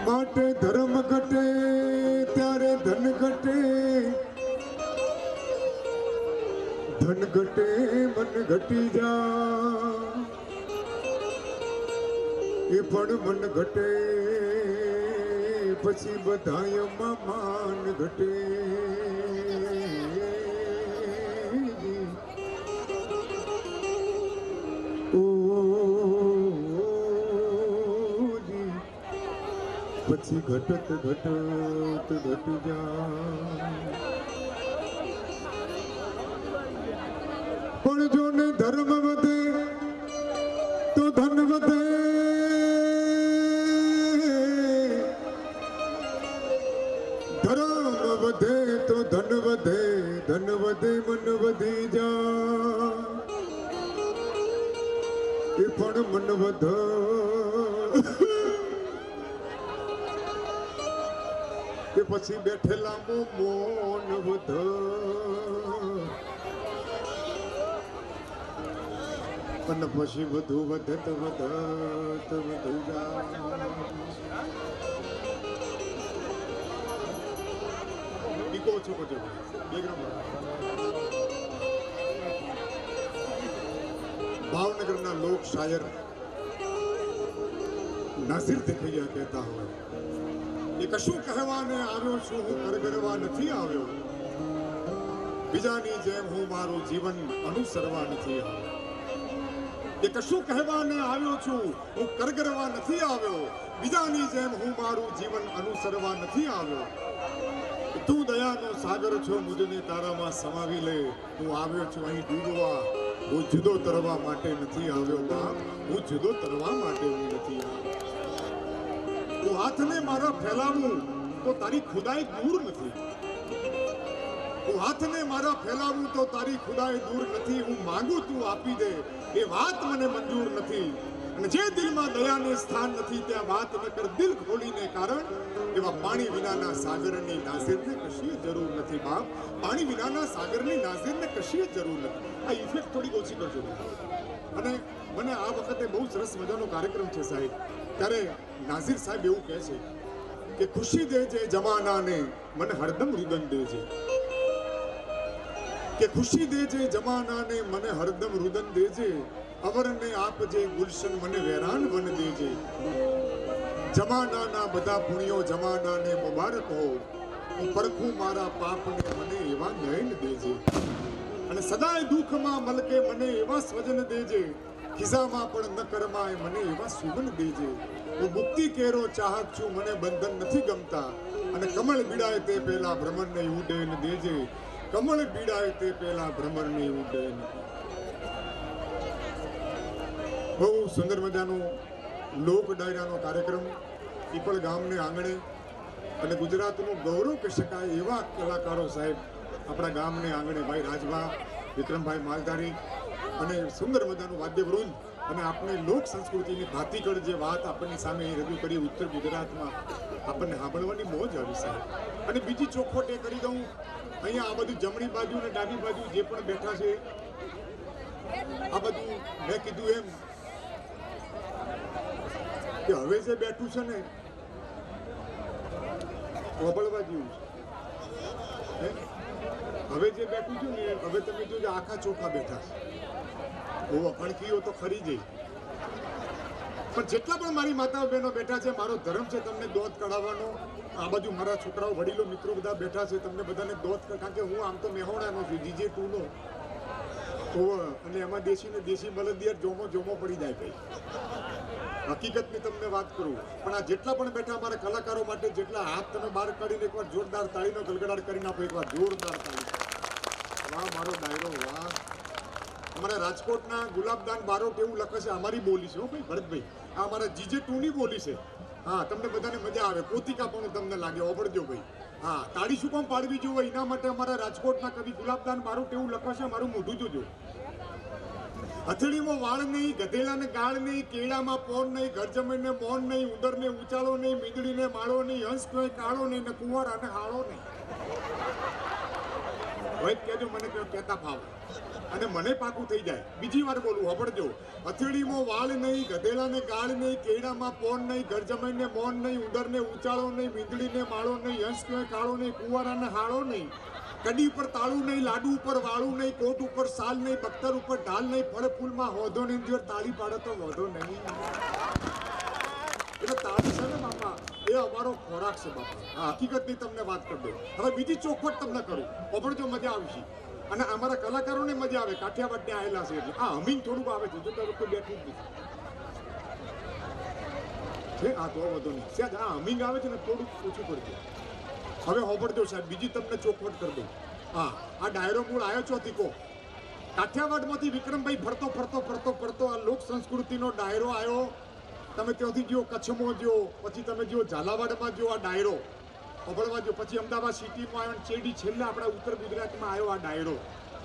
માટે ધર્મ ઘટે ત્યારે ધન ઘટે ધન ઘટે મન ઘટી જા એ પણ મન ઘટે પછી બધાયમાં માન ઘટે પછી ઘટત ઘટત ઘટી જા પણ જો ને ધર્મ વધે તો ધન વધે ધર્મ વધે તો ધન વધે ધન વધે મન વધી જા એ પણ મન વધ કે પછી બેઠેલા મોન વધ અને પછી વધુ વધત વધત વધુ જા ઈકો છો કો ભાવનગરના લોક શાયર નાસિર દેખૈયા કહેતા હોય એ કશું કહેવાને આવ્યો છું હું કરગરવા નથી આવ્યો બીજાની જેમ હું મારું જીવન અનુસરવા નથી આવ્યો એ કશું કહેવાને આવ્યો છું હું કરગરવા નથી આવ્યો બીજાની જેમ હું મારું જીવન અનુસરવા નથી આવ્યો તું દયાનો સાગર છો મુજને તારામાં સમાવી લે હું આવ્યો છું અહીં ડૂબવા હું જુદો તરવા માટે નથી આવ્યો બાપ હું જુદો તરવા માટે હું નથી આવ્યો હું હાથને મારા ફેલાવું તો તારી ખુદાઈ દૂર નથી હું હાથને મારા ફેલાવું તો તારી ખુદાઈ દૂર નથી હું માંગુ તું આપી દે એ વાત મને મંજૂર નથી અને જે દિલમાં દયાને સ્થાન નથી ત્યાં વાત ન કર દિલ ખોલીને કારણ એવા પાણી વિનાના સાગરની નાઝીરને કશી જરૂર નથી બાપ પાણી વિનાના સાગરની નાઝીરને કશી જરૂર નથી આ ઇફેક્ટ થોડી ઓછી કરજો અને મને આ વખતે બહુ સરસ મજાનો કાર્યક્રમ છે સાહેબ ત્યારે નાઝીર સાહેબ એવું કહે છે કે ખુશી દેજે જમાનાને મને હરદમ રુદન દેજે કે ખુશી દેજે જમાનાને મને હરદમ રુદન દેજે અવરને આપજે ગુલશન મને વેરાન વન દેજે જમાનાના બધા પુણ્યો જમાનાને મુબારક હો હું પરખું મારા પાપને મને એવા નયન દેજે અને સદાય દુઃખમાં મલકે મને એવા સ્વજન દેજે ખિસ્સામાં પણ ન કરમાય મને એવા સુગન દેજે હું મુક્તિ કેરો ચાહક છું મને બંધન નથી ગમતા અને કમળ બીડાય તે પહેલા ભ્રમણને ઉડેન દેજે કમળ બીડાય તે પહેલા ભ્રમણને ઉડેન બહુ સુંદર મજાનો લોક ડાયરાનો કાર્યક્રમ પીપળ ગામને આંગણે અને ગુજરાતનું ગૌરવ કહી શકાય એવા કલાકારો સાહેબ આપણા ગામને આંગણે ભાઈ રાજભા વિક્રમભાઈ માલધારી અને સુંદર મજાનું વાદ્યવૃંદ અને આપણે લોક સંસ્કૃતિની ભાતીકળ જે વાત આપણની સામે રજૂ કરી ઉત્તર ગુજરાતમાં આપણને સાંભળવાની મોજ આવી સાહેબ અને બીજી ચોખવટ એ કરી દઉં અહીંયા આ બધું જમણી બાજુ અને ડાબી બાજુ જે પણ બેઠા છે આ બધું મેં કીધું એમ કે હવે જે બેઠું છે ને વબળવા જેવું છે હવે જે બેઠું છું ને હવે તમે જોજો આખા ચોખા બેઠા છે ઓ અખણકીઓ તો ખરી જઈ પણ જેટલા પણ મારી માતાઓ બહેનો બેઠા છે, મારો ધર્મ છે તમને દોધ કઢાવવાનો. આ બાજુ મારા છોકરાઓ વડીલો મિત્રો બધા બેઠા છે, તમને બધાને દોધ, કારણ કે હું આમ તો મેહોણાનો છું, GJ2 નો. અને એમાં દેશી બળદિયાર જોમો પડી જાય કઈ. હકીકતની તમને વાત કરું, પણ આ જેટલા પણ બેઠા અમારા કલાકારો માટે જેટલા હાથ તમે બહાર કાઢીને એકવાર જોરદાર તાળીનો ગલગડાટ કરીને આપો, એકવાર જોરદાર તાળી. વાહ મારો ડાયરો, વાહ. અમારા રાજકોટના ગુલાબદાન બારોટ એવું લખે છે, અમારી બોલી છે હો ભાઈ ભરતભાઈ, આ અમારા GJ2 ની બોલી છે. હા, તમને બધાને મજા આવે, પોતિકા પણ તમને લાગે, ઓબળજો ભાઈ. હા, તાળી શું કામ પાડવી જોઈએ એના માટે અમારા રાજકોટના કવિ ગુલાબદાન બારોટ એવું લખે છે, મારું મોઢું જોજો. હથેળીમાં વાળ નહીં, ગધેડાને ગાળ નહીં, કેળામાં પોન નહીં, ઘર જમીનને મોન નહીં, ઉંદરને ઉચાળો નહીં, મીંદડીને માળો નહીં, હંસ કોઈ કાળો નહીં, ને કુંવારાને હાળો નહીં. હવે કહેજો મને કહેતા ફાવે અને મને પાકું થઈ જાય. બીજી વાર બોલું, હબળજો. હથેળીમાં વાળ નહીં, ગધેડાને ગાળ નહીં, કેળામાં પોન નહીં, ઘર જમીનને મોન નહીં, ઉંદરને ઉચાળો નહીં, મીંદડીને માળો નહીં, હંસ કોઈ કાળો નહીં, કુંવારાને હાળો નહીં, કડી ઉપર તાળું નહીં, લાડુ ઉપર વાળું નહીં, કોટ ઉપર સાલ નહીં, બખ્તર ઉપર ઢાલ નહીં, ફળ ફૂલમાં હોધો નહીં, જો તાળી પાડો તો વધો નહીં. એટલે તાળી છે ને બાપા, એ અમારો ખોરાક છે બાપા. આ હકીકતની તમને વાત કરી દઉં. હવે બીજી ચોખવટ તમને કરું, પણ જો મજા આવશે અને અમારા કલાકારોને મજા આવે, કાઠિયાવાડને આવેલા છે એટલે આ હમિંગ થોડુંક આવે છે, જો તારું કોઈ બેઠું જ નથી છે. આ તો વધો નહીં, સાહેબ આ હમિંગ આવે છે ને થોડુંક ઓછું કરજો. હવે હોબળજો સાહેબ, બીજી તમને ચોખવટ કરી દઉં. હા, આ ડાયરો મૂળ આવ્યો છો તીકો કાઠિયાવાડમાંથી વિક્રમભાઈ ફરતો આ લોક સંસ્કૃતિનો ડાયરો આવ્યો. તમે ત્યાંથી જો કચ્છમાં જો, પછી તમે જો ઝાલાવાડમાં જો આ ડાયરો હોબળવા જો, પછી અમદાવાદ સિટીમાં આવ્યો, ચેડી છેલ્લા આપણા ઉત્તર ગુજરાતમાં આવ્યો આ ડાયરો.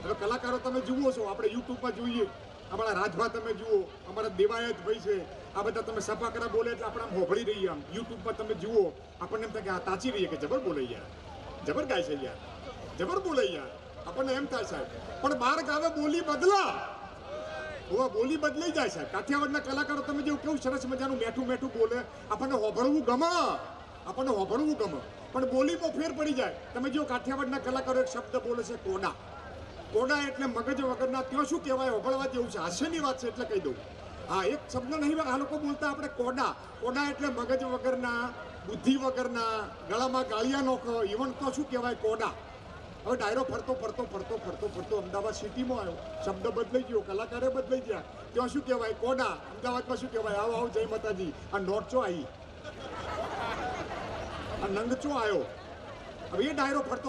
હવે કલાકારો તમે જુઓ છો, આપણે યુટ્યુબમાં જોઈએ, અમારા રાજભા તમે જુઓ, અમારા દેવાયત ભાઈ છે, આ બધા તમે સફાકરા બોલે એટલે આપણે આમ હોભળી રહીએ. આમ યુટ્યુબમાં તમે જુઓ, આપણને એમ થાય કે આ તાચી રહીએ કે જબર બોલે યાર, જબર ગાય છે યાર, જબર બોલે યાર, આપણને એમ થાય સાહેબ. પણ બાર ગાવે બોલી બદલા, બોલી બદલાઈ જાય સાહેબ. કાઠિયાવાડના કલાકારો તમે જેવું કેવું સરસ મજાનું મેઠું બોલે, આપણને હોભળવું ગમે, પણ બોલીમાં ફેર પડી જાય. તમે જો કાઠિયાવાડના કલાકારો એક શબ્દ બોલે છે કોડા. કોડા એટલે મગજ વગરના. ત્યાં શું કહેવાય, હોભળવા જેવું છે, હાસ્યની વાત છે એટલે કહી દઉં. હા, એક શબ્દ નહીં આ લોકો બોલતા, આપણે કોડા. કોડા એટલે મગજ વગરના, બુદ્ધિ વગરના, ગળામાં ગાળિયા નોખો, ઇવન તો શું કહેવાય કોડા. હવે ડાયરો ફરતો અમદાવાદ સિટીમાં આવ્યો, શબ્દ બદલાઈ ગયો, કલાકારે બદલાઈ ગયા. ત્યાં શું કહેવાય કોડા, અમદાવાદમાં શું કહેવાય આવો જય માતાજી. આ નોટચો આવી, આ નંગચો આવ્યો. હવે એ ડાયરો ફરતો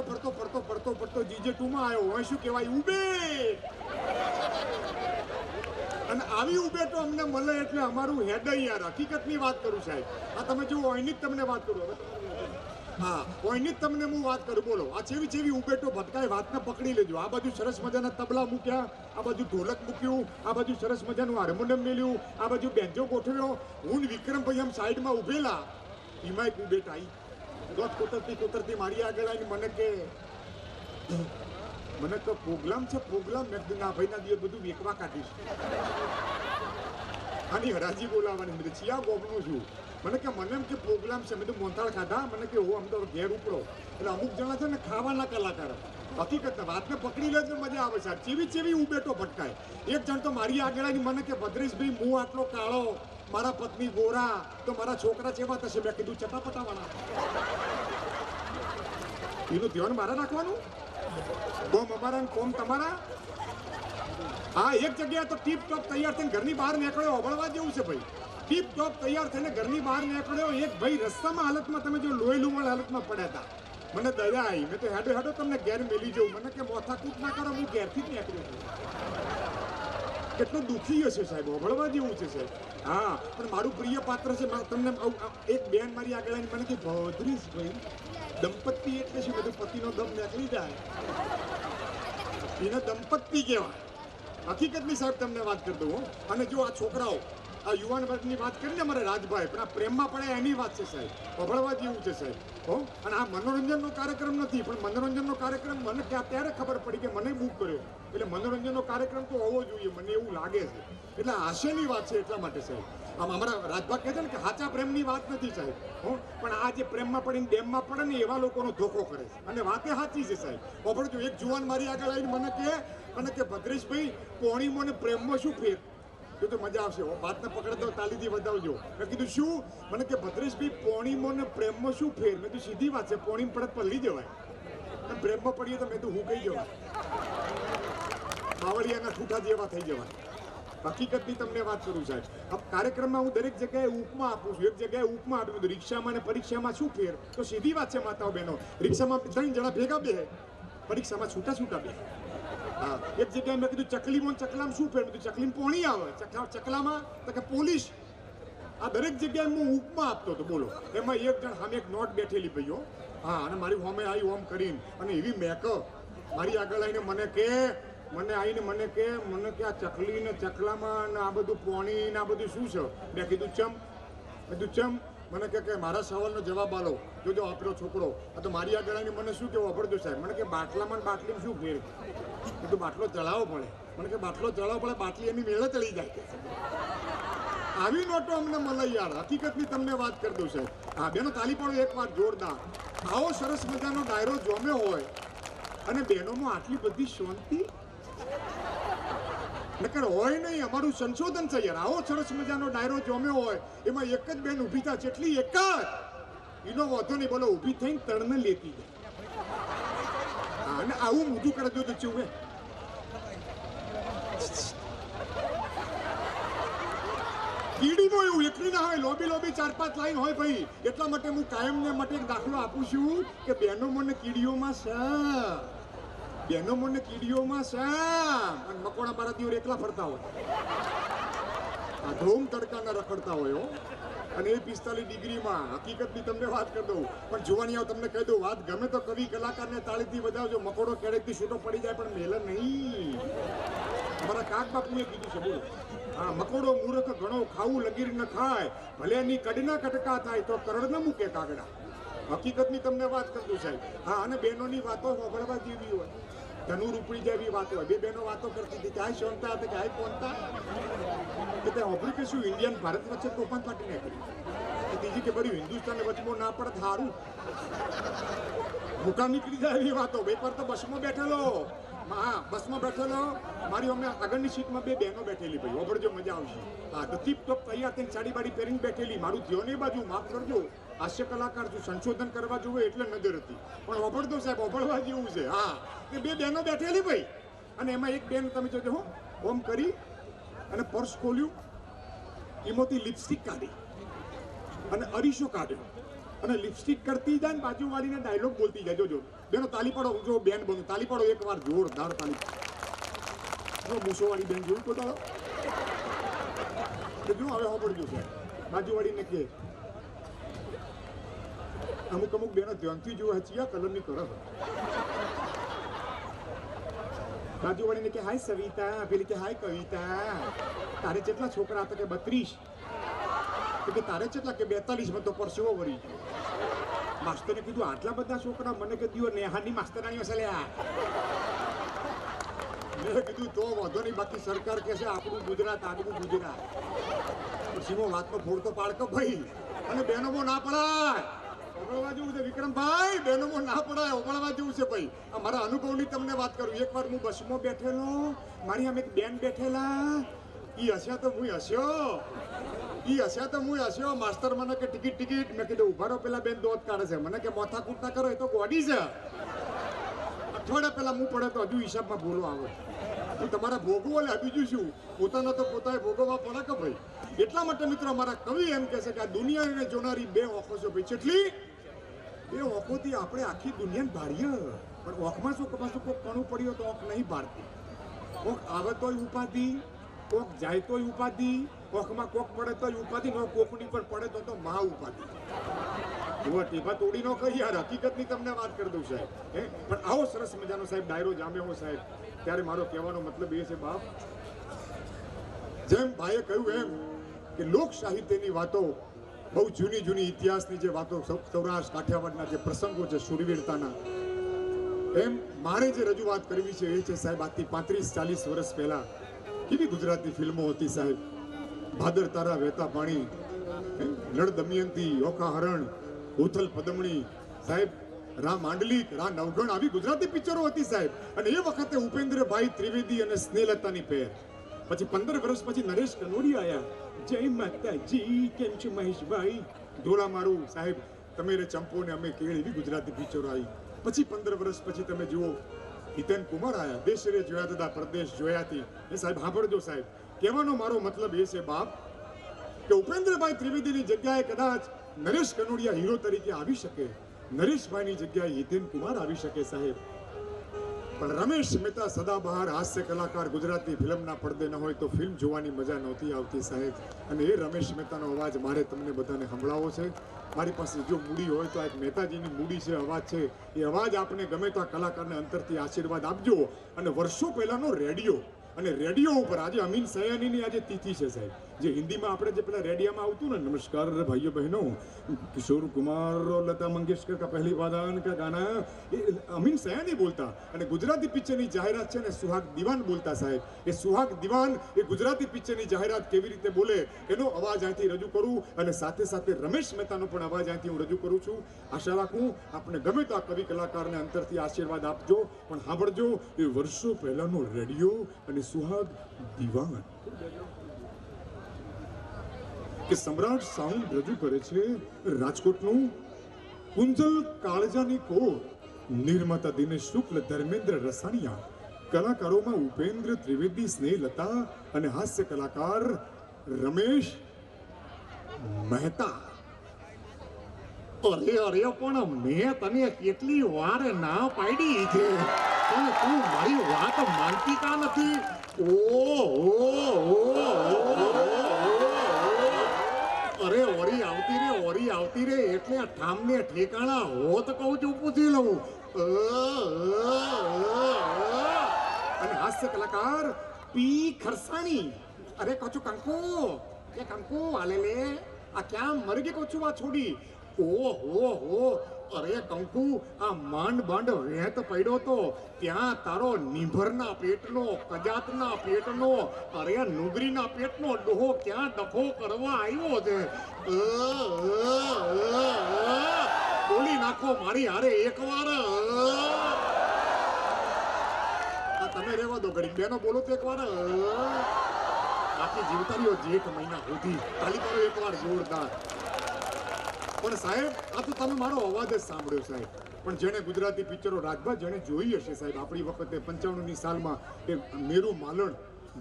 GJ2 આવ્યો. હવે શું કહેવાય ઉબે. અને આવી ઉબેટો અમને મળે એટલે અમારું હેડ યાર. હકીકતની વાત કરું સાહેબ, આ તમે જો ઓયની જ તમને વાત કરું. હવે હા, ઓયની જ તમને હું વાત કરું. બોલો, આ ચેવી ઉબેટો ભટકાય, વાતને પકડી લેજો. આ બાજુ સરસ મજાના તબલા મૂક્યા, આ બાજુ ઢોલક મૂક્યું, આ બાજુ સરસ મજાનું હાર્મોનિયમ મેલ્યું, આ બાજુ બેન્જો ગોઠવ્યો. હું વિક્રમભાઈ આમ સાઈડમાં ઉભેલા, એમાં એક ઉબેટ આવી. દોત કોતરતી મારી આગળ આવીને મને તો પ્રોગ્રામ છે, મેં કીધું ના ભાઈ ના દિવસ બધું વેકવા કાઢીશ. આની હરાજી બોલાવવાની. મેં ચિયા ગોબનું છું. મને એમ કે પ્રોગ્રામ છે. મેં તો મોંથાળ ખાધા. મને કે હું અમદાવાદ ઘેર ઉપડો. એટલે અમુક જણા છે ને ખાવાના કલાકાર, હકીકત વાતને પકડી લે તો મજા આવે સાહેબ. ચેવી ઉબેટો ભટકાય. એક જણ તો મારી આગળ આવીને મને કે ભદ્રેશભાઈ હું આટલો કાળો, મારા પત્ની ગોરા, તો મારા છોકરા ચેવા થશે. મેં કીધું ચટાપટાવાળા. એનું ધ્યાન મારે રાખવાનું, કોમ અમારા કોમ તમારા. હા, એક જગ્યાએ તો ટીપ ટોપ તૈયાર થઈને ઘરની બહાર નીકળ્યો, હોબળવા જેવું છે ભાઈ. ટીપ ટોપ તૈયાર થઈને ઘરની બહાર નીકળ્યો, એક ભાઈ રસ્તામાં હાલતમાં તમે જો લોહી લુમણ હાલતમાં પડ્યા હતા. મને દયા આવી. મેં તો હેડો તમને ઘેર મેલી જવું. મને કે મોથાકૂટ ના કરો, હું ઘેરથી જ નીકળ્યો છું. કેટલું દુઃખી હશે સાહેબ, હોબળવા જેવું છે સાહેબ. હા, પણ મારું પ્રિય પાત્ર છે. તમને એક બેન મારી આગળ આવીને મને કે ભદ્રેશભાઈ દંપતી એટલે શું? બધું પતિનો દમ નીકળી જાય એને દંપતી કહેવાય. હકીકતની સાહેબ તમને વાત કરી દઉં. અને જો આ છોકરાઓ, આ યુવાન વર્ગની વાત કરીને અમારે રાજભાઈ, પણ આ પ્રેમમાં પડે એની વાત છે સાહેબ. હોબળવા જેવું છે સાહેબ. અને આ મનોરંજનનો કાર્યક્રમ નથી, પણ મનોરંજનનો કાર્યક્રમ મને ત્યારે ખબર પડી કે મને બુક કર્યો. એટલે મનોરંજનનો કાર્યક્રમ તો હોવો જોઈએ, મને એવું લાગે છે. એટલે હાસ્યની વાત છે એટલા માટે સાહેબ. આમ અમારા રાજભાગ કહે છે ને કે સાચા પ્રેમની વાત નથી સાહેબ. પણ આ જે પ્રેમમાં પડીને ડેમમાં પડે ને એવા લોકોનો ધોખો કરે છે. અને વાતે સાચી છે સાહેબ. હોબળજો, એક જુવાન મારી આગળ આવીને મને કે ભદ્રેશભાઈ પોણીમાં ને પ્રેમમાં શું ફેર? તો મજા આવશે વાતને પકડ દો તાલીથી વધાવજો મેં કીધું શું મને કે ભદ્રેશભાઈ પોણીમાં ને પ્રેમમાં શું ફેર મેં કીધું સીધી વાત છે પોણી પડત પલ્લી જવાય અને પ્રેમમાં પડીએ તો મેં તો હું કહી જવાય બાવળિયાના ઠૂઠા જેવા થઈ જવાય હકીકતની તમને વાત કરું સાહેબ આ કાર્યક્રમમાં હું દરેક જગ્યાએ ઉપમા આપું છું એક જગ્યાએ ઉપમા આપ્યું હતું રિક્ષામાં અને પરીક્ષામાં શું ફેર તો સીધી વાત છે માતાઓ બહેનો રિક્ષામાં 3 જણા ભેગા બે પરીક્ષામાં છૂટા છૂટા બે હા એક જગ્યાએ મેં કીધું ચકલીમાં ચકલામાં શું ફેર કીધું ચકલીમાં પોણી આવે ચકલામાં તો કે પોલીસ આ દરેક જગ્યાએ હું ઉપમા આપતો હતો બોલો એમાં એક જણ સામે એક નોટ બેઠેલી ભાઈઓ હા અને મારી હોમે આવી ઓમ કરીને અને એવી મેકો મારી આગળ આવીને મને કે આ ચકલી ને ચકલામાં ને આ બધું પોણી ને આ બધું શું છે મેં કીધું ચમ મને કે મારા સવાલનો જવાબ આલો જોજો આપણો છોકરો આ તો મારી આગળ આવીને મને શું કેવું અભડતો સાહેબ મને કે બાટલામાં બાટલીમાં શું ફેર કીધું બાટલો ચડાવવો પડે મને કે બાટલો ચડાવવો પડે બાટલી એની મેળે ચડી જાય આવી નોટો અમને મળે યાર હકીકતની તમને વાત કરી દઉં સાહેબ હા બેનો તાલી પાડો એક વાર જોરદાર આવો સરસ મજાનો ડાયરો જોમ્યો હોય અને બહેનોમાં આટલી બધી શાંતિ નકર હોય નહીં અમારું સંશોધન છે યાર આવો સરસ મજાનો ડાયરો જોમ્યો હોય એમાં એક જ બેન ઊભી થાય જેટલી એક જ એનો વાંધો નહીં બોલો ઊભી થઈને તળને લેતી જાય અને આવું મોઢું કરી દો તો ચૂવે કીડીમાં એવું એકલી ના હોય લોબી 4-5 લાઈન હોય ભાઈ એટલા માટે હું કાયમ ને માટે એક દાખલો આપું છું કે બહેનો મને કીડીઓમાં અને મકોડા મારા દીવર એકલા ફરતા હોય આ ધોમ તડકાના રખડતા હોય અને એ 45 ડિગ્રીમાં હકીકતની તમને વાત કરી દઉં પણ જોવાની આવ તમને કહી દઉં વાત ગમે તો કવિ કલાકારને તાળીથી વધાવજો મકોડો ક્યારેકથી છૂટો પડી જાય પણ મેલે નહીં અમારા કાક બાપુએ કીધું છે બોલો હા મકોડો મૂર્ખ ઘણો ખાવું લગીર ન ખાય ભલે એની કડના કટકા થાય તો કરોડ ન મૂકે કાગડા હકીકતની તમને વાત કરતું સાહેબ હા અને બહેનોની વાતો સાંભળવા જેવી હોય ધનુર ઉપડી જાય એવી વાત હોય બે બહેનો વાતો કરતી હતી ક્યાંય શોનતા હતા ક્યાંય પહોંચતા કે તે સાંભળ્યું કે શું ઇન્ડિયન ભારત વચ્ચે તોફાન ફાટી નાખી ત્રીજી કે બધી હિન્દુસ્તાન વચમાં ના પડે સારું ભૂકા નીકળી જાય એવી વાતો બે પર તો બસમાં બેઠેલો હા બસમાં બેઠેલો મારી અમે આગળની સીટમાં બે બહેનો બેઠેલી ભાઈ ઓભળજો મજા આવશે હા તો ટીપ ટોપ તૈયાર થઈને સાડી બાડી પહેરીને બેઠેલી મારું થયો ને બાજુ માફ કરજો હાસ્ય કલાકાર છું સંશોધન કરવા જોવે એટલે નજર હતી પણ ઓભળતો સાહેબ ઓભળવા જેવું છે હા એ બે બહેનો બેઠેલી ભાઈ અને એમાં એક બેન તમે જોજો હો ઓમ કરી અને પર્સ ખોલ્યું એમાંથી લિપસ્ટિક કાઢી અને અરીસો કાઢ્યો અને લિપસ્ટિક કરતી જાય ને બાજુવાળીને ડાયલોગ બોલતી જાય જોજો બેનો તાલી પાડો જો બેન બનું તાલી પાડો એક વાર જોરદાર તાલી જો મૂસોવાળી બેન જોયું તો તારો જો હવે સાંભળજો છે બાજુવાળીને કે અમુક બેનો ધ્યાનથી જો હચિયા કલરની કરે બાજુવાળીને કે હાય સવિતા પેલી કે હાય કવિતા તારે કેટલા છોકરા હતા કે 32 કે તારે કેટલા કે 42 માં તો પરસેવો વળી ગયો માસ્તરે કીધું આટલા બધા છોકરા મને કે દિયો નેહાની માસ્તરાણીઓ છે લ્યા મેં કીધું તો વાંધો નહીં બાકી સરકાર કહે છે આપણું ગુજરાત પછી હું વાતનો ફોડતો પાડતો ભાઈ અને બહેનોમાં ના પડાય ઓગળવા જેવું છે વિક્રમભાઈ બહેનોમાં ના પડાય ઓગળવા જેવું છે ભાઈ આ મારા અનુભવની તમને વાત કરું એકવાર હું બસમાં બેઠેલો મારી આમ એક બેન બેઠેલા ઈ હસ્યા તો હું હસ્યો માસ્તર મને કે ટિકિટ મેં કીધું ઉભા રહો પેલા બેન દોત કાઢે છે મને કે મોથા કૂટના કરો એ તો ગોડી છે અઠવાડિયા પહેલા હું પડે તો હજુ હિસાબમાં ભૂલો આવે હું તમારા ભોગવો એટલે બીજું શું પોતાનો તો પોતાએ ભોગવવા પડે કે ભાઈ એટલા માટે મિત્રો મારા કવિ એમ કહે છે કે આ દુનિયાને જોનારી બે ઓખો છે ભાઈ કેટલી બે ઓખોથી આપણે આખી દુનિયાને ભાળીએ પણ ઓખમાં શું પાછું કોક કણું પડ્યો તો ઓખ નહીં ભાળતી કોક આવે તોય ઉપાધિ કોક જાય તોય ઉપાધિ કોકમાં કોક પડે તોય ઉપાધિ નો કોકની પર પડે તો મહા ઉપાધિ ટીપા તોડી નો કહી યાર હકીકતની તમને વાત કરી દઉં સાહેબ પણ આવો સરસ મજાનો સાહેબ ડાયરો જામ્યો સાહેબ ત્યારે મારો કહેવાનો મતલબ એ છે બાપ જેમ ભાઈએ કહ્યું એમ કે લોક સાહિત્યની વાતો બહુ જૂની ઇતિહાસની જે વાતો સૌરાષ્ટ્ર કાઠિયાવાડના જે પ્રસંગો છે શૂરવીરતાના એમ મારે જે રજૂઆત કરવી છે એ છે સાહેબ આજથી 35-40 વર્ષ પહેલા કેવી ગુજરાતી ફિલ્મો હતી સાહેબ ભાદર તારા વહેતા પાણી લડ દમયંતી ઓખા હરણ ઉથલ પદમણી સાહેબ રા માંડલિક રા નવગણ આવી ગુજરાતી પિક્ચરો હતી સાહેબ અને એ વખતે ઉપેન્દ્રભાઈ ત્રિવેદી અને સ્નેહલતાની પેર પછી 15 વર્ષ પછી નરેશ કનોડિયા આયા. જય માતાજી, કેમ છો મહેશભાઈ? ધોળા મારું સાહેબ, તમે રે ચંપો ને અમે કેળ, એવી ગુજરાતી પિક્ચરો આવી. પછી 15 વર્ષ પછી તમે જુઓ હિતેન કુમાર આયા. દેશ રે જોયા હતા, પરદેશ જોયા હતી. એ સાહેબ સાંભળજો સાહેબ, કહેવાનો મારો મતલબ એ છે બાપ કે ઉપેન્દ્રભાઈ ત્રિવેદીની જગ્યાએ કદાચ નરેશ કનોડિયા હીરો તરીકે આવી શકે, નરેશભાઈની જગ્યાએ હિતેન કુમાર આવી શકે સાહેબ. પણ રમેશ મહેતા સદાબહાર હાસ્ય કલાકાર ગુજરાતી ફિલ્મના પડદે ન હોય તો ફિલ્મ જોવાની મજા નહોતી આવતી સાહેબ. અને એ રમેશ મહેતાનો અવાજ મારે તમને બધાને સંભળાવવો છે. મારી પાસે જો મૂડી હોય તો આ એક મહેતાજીની મૂડી છે, અવાજ છે. એ અવાજ આપને ગમે તો આ કલાકારને અંતરથી આશીર્વાદ આપજો. અને વર્ષો પહેલાનો રેડિયો, અને રેડિયો ઉપર આજે અમીન સયાનીની આજે તિથિ છે સાહેબ. જે હિન્દીમાં આપણે જે પેલા રેડિયામાં આવતું ને, નમસ્કાર ભાઈઓ બહેનો, કિશોર કુમાર और लता मंगेशकर का पहली वादन का गाना, એ અમીન સયાની બોલતા. અને ગુજરાતી પિક્ચરની જાહેરાત છે ને સુહાગ દિવાન બોલતા સાહેબ. એ સુહાગ દિવાન એ ગુજરાતી પિક્ચરની જાહેરાત કેવી રીતે બોલે એનો અવાજ અહીંથી રજૂ કરું, અને સાથે સાથે રમેશ મહેતાનો પણ અવાજ અહીંથી હું રજૂ કરું છું. આશા રાખું આપણે ગમે તો આ કવિ કલાકારને અંતરથી આશીર્વાદ આપજો. પણ સાંભળજો, એ વર્ષો પહેલાનો રેડિયો અને સુહાગ દિવાન કે સમ્રાટ સાઉન્ડ રજૂ કરે છે રાજકોટનું કુંજલ કાળજાની કોર. નિર્માતા દિનેશ શુક્લ, ધર્મેન્દ્ર રસાણિયા. કલાકારોમાં ઉપેન્દ્ર ત્રિવેદી, સ્નેહલતા અને હાસ્ય કલાકાર રમેશ મહેતા. અરે અરે, પણ મેં તને કેટલી વાર ના પાડી છે, પણ તું મારી વાત માનતી કા નથી? અરે ઓરી આવતી રે એટલે ઠામને ઠેકાણા હોત કહું છું, પૂછી લઉં. અને હાસ્ય કલાકાર પી ખરસાણી. અરે કચું કંકુ, કે કંકુ આલે લે, આ ક્યાં મરી ગઈ કચું આ છોડી? ઓહો, અરે કંકુ, આ માંડ બાંડ વેત પડ્યો તો ત્યાં તારો નીભરના પેટનો, કજાતના પેટનો, અરે નુગરીના પેટનો ડોહો ક્યાં ડખો કરવા આવ્યો છે. બોલી નાખો મારી હારે એકવાર. તમે રહેવા દો ઘડી, બેનો બોલો તો એકવાર. આખી જીવતારીઓ જેઠ મહિના સુધી તાલી કરો એકવાર જોરદાર. પણ સાહેબ, આ તો તમે મારો અવાજ જ સાંભળ્યો સાહેબ. પણ જેણે ગુજરાતી પિક્ચરો રાજભા જેણે જોઈ હશે સાહેબ, આપણી વખતે 95ની સાલમાં એ મેરુ માલણ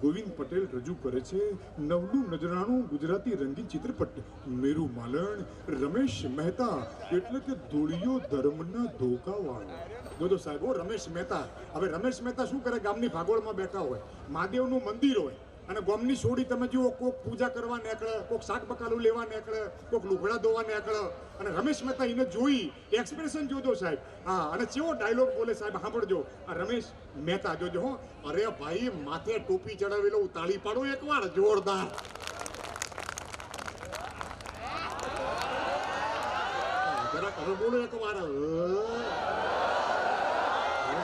ગોવિંદ પટેલ રજૂ કરે છે નવલું નજરાણું ગુજરાતી રંગીન ચિત્રપટ મેરુ માલણ. રમેશ મહેતા એટલે કે ધૂળિયો ધર્મના ધોકાવાળો. જોજો સાહેબ, ઓ રમેશ મહેતા. હવે રમેશ મહેતા શું કરે? ગામની ભાગોળમાં બેઠા હોય, મહાદેવનું મંદિર હોય, અને ગામની છોડી તમે જુઓ, કોક પૂજા કરવા નીકળે, કોક શાક બકાલું લેવા નીકળે, કોક લુગડા ધોવા નીકળે, અને રમેશ મહેતા એને જોઈ એક્સપ્રેશન જોજો સાહેબ. હા, અને કેવો ડાયલોગ બોલે સાહેબ, સાંભળજો. આ રમેશ મહેતા જોજો હો. અરે ભાઈ, માથે ટોપી ચડાવેલો તાળી પાડો એકવાર જોરદાર. જરા હવે બોલો એકવાર.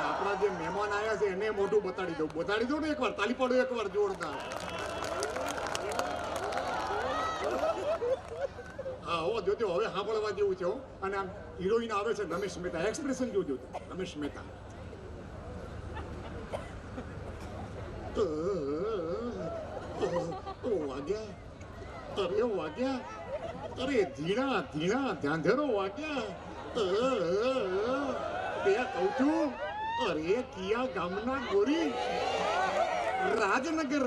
આપણા જે મહેમાન આવ્યા છે એને મોઢું બતાડી દો ને એકવાર, તાલી પાડો એકવાર જોરદાર. હા હો, જોજો હવે સાંભળવા જેવું છે. અને આમ હિરોઈન આવે છે રમેશ મહેતા, એક્સપ્રેશન જોજો રમેશ મહેતા. વાગ્યા, અરે વાગ્યા, અરે ધીણા ધ્યાંધેરો વાગ્યા. બે કહું છું, અરે કિયા ગામના ગોરી રાજનગર.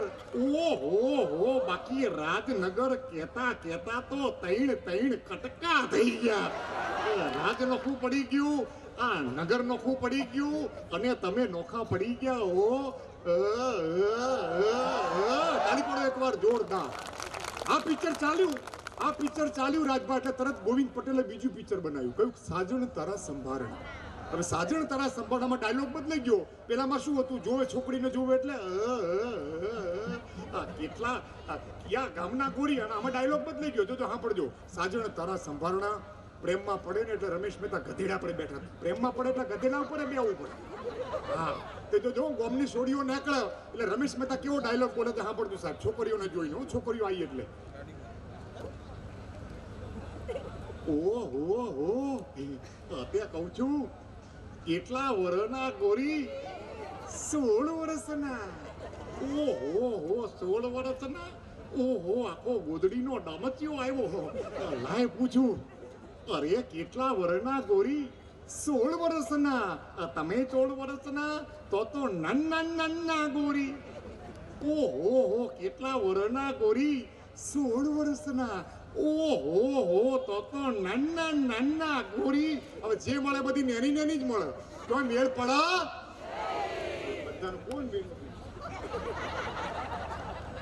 ઓહો, બાકી રાજનગર કેતા તો તૈણ કટકા થઈ ગયા. રાજ નોખું પડી ગયું, આ નગર નોખું પડી ગયું, અને તમે નોખા પડી ગયા હો. તાળી પાડો એકવાર જોરદાર. આ પિક્ચર ચાલ્યું રાજભા એટલે તરત ગોવિંદ પટેલે બીજું પિક્ચર બનાવ્યું, કયું? સાજણ તારા સંભારણ. હવે સાજણ તારા સંભાળવામાં ડાયલોગ બદલાઈ ગયો. પેલામાં શું હતું? જોવે છોકરીને જોવે એટલે કેટલા ક્યાં ગામના ગોરી, અને આમાં ડાયલોગ બદલાઈ ગયો. જોજો સાંભળજો. સાજણ તારા સંભારણા. પ્રેમમાં પડે ને એટલે રમેશ મહેતા ગધેડા પર બેઠા. પ્રેમમાં પડે એટલે ગધેડા ઉપર બેવું પડે. હા, તે જો ગામની છોડીઓ નીકળે એટલે રમેશ મહેતા કેવો ડાયલોગ બોલે તો સાંભળજો સાહેબ. છોકરીઓને જોઈને, છોકરીઓ આવી એટલે ઓહો, અત્યારે કહું છું, કેટલા વર્ષના ગોરી? 16 વર્ષના. ઓહો 16 વર્ષના ઓહો આખો ગોદડીનો ડામચ્યો આવ્યો લાય પૂછું અરે કેટલા વર્ષના ગોરી 16 વર્ષના તમે 16 વર્ષના તો નન્ના ગોરી ઓહો કેટલા વર્ષના ગોરી 16 વર્ષના ઓહો તો નન્ના ગોરી હવે જે મળે બધી નેની જ મળે તો મેળ પડા બધાને કોણ મેળ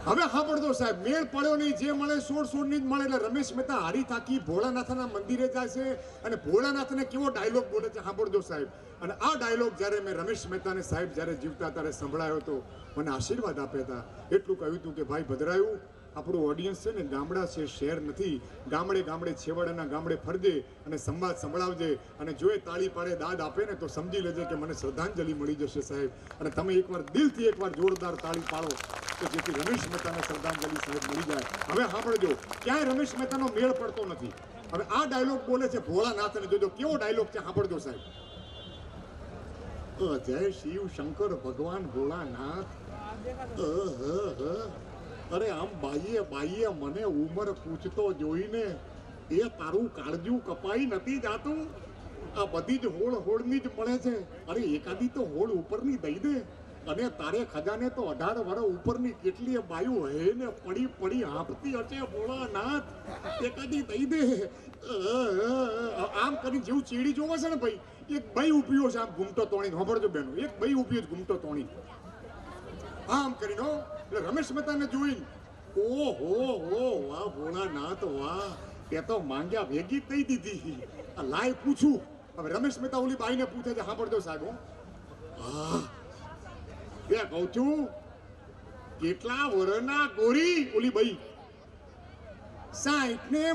હવે સાંભળતો સાહેબ મેળ પડ્યો નહીં જે મળે 16 ની જ મળે એટલે રમેશ મહેતા હારી થાકી ભોળાનાથના મંદિરે જાય છે અને ભોળાનાથને કેવો ડાયલોગ બોલે છે સાંભળજો સાહેબ અને આ ડાયલોગ જ્યારે મેં રમેશ મહેતાને સાહેબ જ્યારે જીવતા ત્યારે સંભળાયો હતો મને આશીર્વાદ આપ્યા હતા એટલું કહ્યું હતું કે ભાઈ ભદ્રાયું આપણું ઓડિયન્સ છે ને ગામડા છે શહેર નથી ગામડે છેવાડાના ગામડે ફરજે અને સંવાદ સંભળાવજે અને જો એ તાળી પાડે દાદ આપે ને તો સમજી લેજે કે મને શ્રદ્ધાંજલિ મળી જશે સાહેબ અને તમે એકવાર દિલથી એકવાર જોરદાર તાળી પાડો તો જેથી રમેશ મહેતાને શ્રદ્ધાંજલિ સાહેબ મળી જાય હવે સાંભળજો ક્યાંય રમેશ મહેતાનો મેળ પડતો નથી હવે આ ડાયલોગ બોલે છે ભોળાનાથ અને જોજો કેવો ડાયલોગ છે સાંભળજો સાહેબ જય શિવ શંકર ભગવાન ભોળાનાથ અરે આમ બાઈએ મને ઉંમર પૂછતો જોઈને એ તારું કાળજું કપાઈ નથી જાતું આ બધી જ હોળની જ મળે છે અરે એકાદી તો હોળ ઉપરની દઈ દે અને તારે ખજાને તો 18 વર્ષ ઉપરની કેટલી બાયું હે ને પડી હાંફતી હશે ભોળાનાથ એકાદી દઈ દે આમ કરી જેવું ચીડી જોવે છે ને ભાઈ એક ભાઈ ઉભ્યો છે આમ ઘૂમતો તોણી સાંભળજો બેનો એક ભાઈ ઉભ્યો છે ઘૂમતો તોણી આમ કરીને એટલે રમેશ મહેતાને જોઈને ઓહો વાહ ભોળાનાથ વાહ તે તો માંગ્યા ભેગી કહી દીધી આ લાય પૂછું હવે રમેશ મહેતા ઓલી બાઈને પૂછે છે સાંભળજો સાહેબ હા બે કહું છું કેટલા વર્ષના ગોરી ઓલી બાઈ 60 ને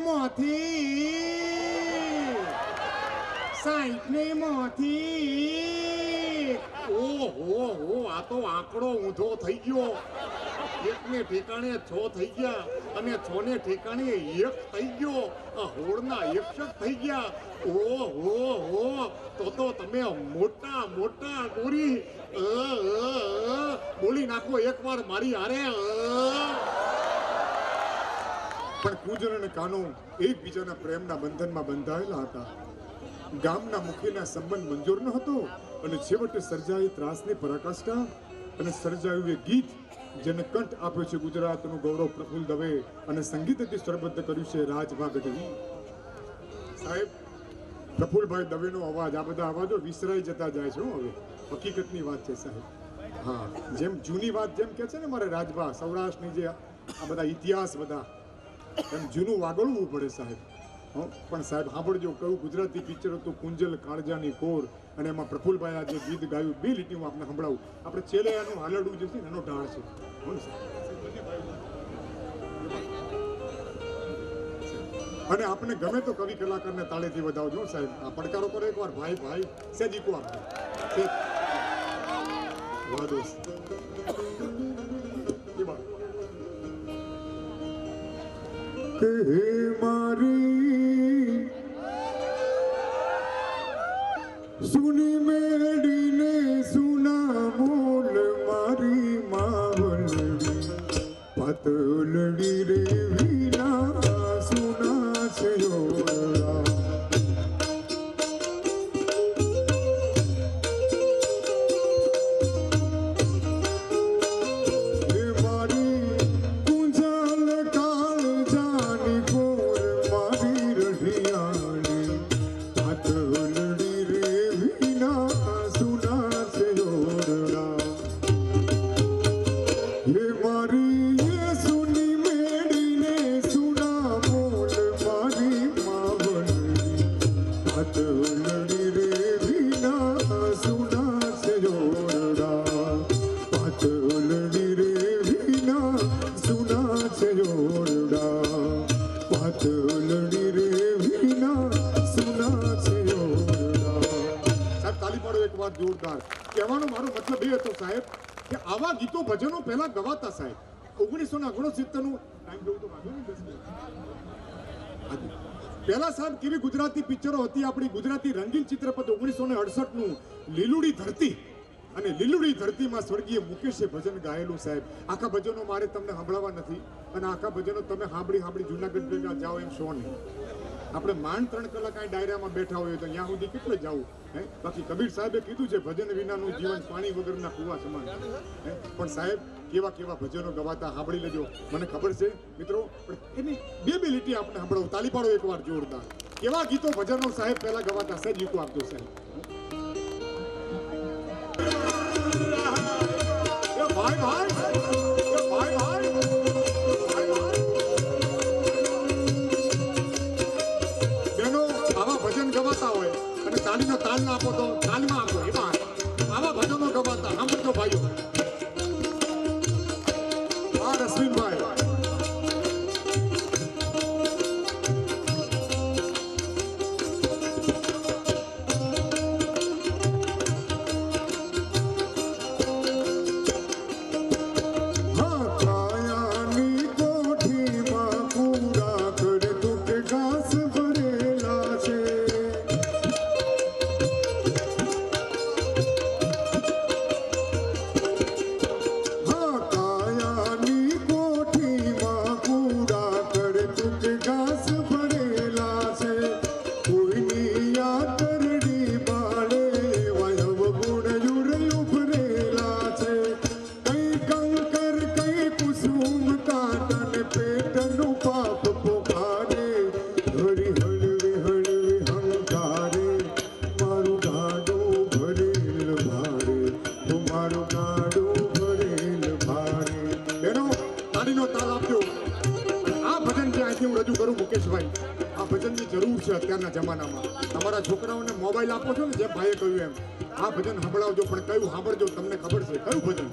મોથી ઓહો આ તો આંકડો ઊંધો થઈ ગયો એકને ઠેકાણે 6 થઈ ગયા અને 6 ને ઠેકાણે 1 થઈ ગયો આ હોળના 61 થઈ ગયા ઓહો તો તમે મોટા ગોરી બોલી નાખો એકવાર મારી હારે પણ કુંજર અને કાનો એકબીજાના પ્રેમના બંધનમાં બંધાયેલા હતા ગામના મુખીના સંબંધ મંજૂર ન હતો અને છેવટે સર્જાઈ ત્રાસની પરાકાષ્ઠા અને સર્જાયું એ ગીત જેને કંઠ આપ્યો છે ગુજરાતનું ગૌરવ પ્રફુલ્લ દવે અને સંગીતથી સ્વરબદ્ધ કર્યું છે રાજભા ગઢવી સાહેબ પ્રફુલ્લભાઈ દવેનો અવાજ આ બધા અવાજો વિસરાઈ જતા જાય છે હવે હકીકતની વાત છે સાહેબ હા જેમ જૂની વાત જેમ કે છે ને મારે રાજભા સૌરાષ્ટ્રની જે આ બધા ઇતિહાસ બધા એમ જૂનું વાગળવું પડે સાહેબ પણ સાહેબ સાંભળજો કયું ગુજરાતી પિક્ચર હતું કુંજલ કાળજાની કોર અને એમાં પ્રફુલ્લભાઈ આ જે ગીત ગાયું 2 લીટીમાં આપણે સંભળાવું આપણે છેલ્લે એનું હાલડું જે છે ને એનો ઢાળ છે અને આપણે ગમે તો કવિ કલાકારને તાળીથી વધાવજો સાહેબ આ પડકારો કરો એકવાર ભાઈ સેજી કો આપણે વાહ દોસ્ત કે મારી સુની મેડીને સુના મોલ મારી માવલડી પાતળડી રે વિના સુના છે જોરદાર કહેવાનો મારો મતલબ એ હતો સાહેબ કે આવા ગીતો ભજનો પહેલા ગવાતા સાહેબ 1969 નું ટાઈમ જોઉં તો વાંધો નહીં 10 મિનિટ પહેલા સાહેબ કેવી ગુજરાતી પિક્ચરો હતી આપણી ગુજરાતી રંગીન ચિત્રપટ 1968 નું લીલુડી ધરતી અને લીલુડી ધરતીમાં સ્વર્ગીય મુકેશે ભજન ગાયેલું સાહેબ. આખા ભજનો મારે તમને સંભળાવવા નથી અને આખા ભજનો તમે સાંભળી જુનાગઢ ભેગા જાઓ એમ છો નહીં. આપણે માંડ 3 કલાક આ ડાયરામાં બેઠા હોય તો ત્યાં સુધી કેટલે જવું હે. બાકી કબીર સાહેબે કીધું છે ભજન વિનાનું જીવન પાણી વગરના કુવા સમાન હે. પણ સાહેબ કેવા કેવા ભજનો ગવાતા સાંભળી લેજો. મને ખબર છે મિત્રો, પણ એની બે લીટી આપણે સાંભળો. તાલી પાડો એકવાર જોરદાર. કેવા ગીતો ભજનો સાહેબ પહેલા ગવાતા. સાહેબ ગીતો આપજો સાહેબ. ભાઈ ભાઈ ભાઈ ભાઈ બેનો, આવા ભજન ગવાતા હોય અને તાલીનો તાલ ના આપો તો તાલમાં આપો. એમાં આવા ભજનો ગવાતા સાંભળજો ભાઈઓ. હા રશ્મિનભાઈ, અત્યારના જમાનામાં તમારા છોકરાઓને મોબાઈલ આપો છો ને, જેમ ભાઈએ કહ્યું એમ આ ભજન સંભળાવજો. પણ કયું સાંભળજો, તમને ખબર છે કયું ભજન?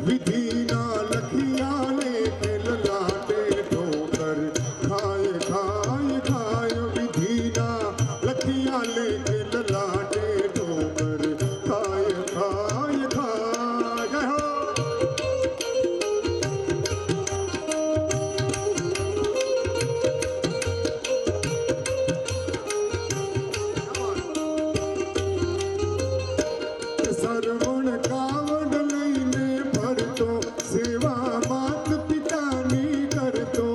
વિધિના લખિયા લેખે લલાટે ઠોકર ખાય ખાય ખાય. વિધિના લખિયા લેખે લલાટે ઠોકર ખાય ખાય ખાય. સરવણ કાવડ લઈને ફરતો, સેવા માત પિતાની કરતો.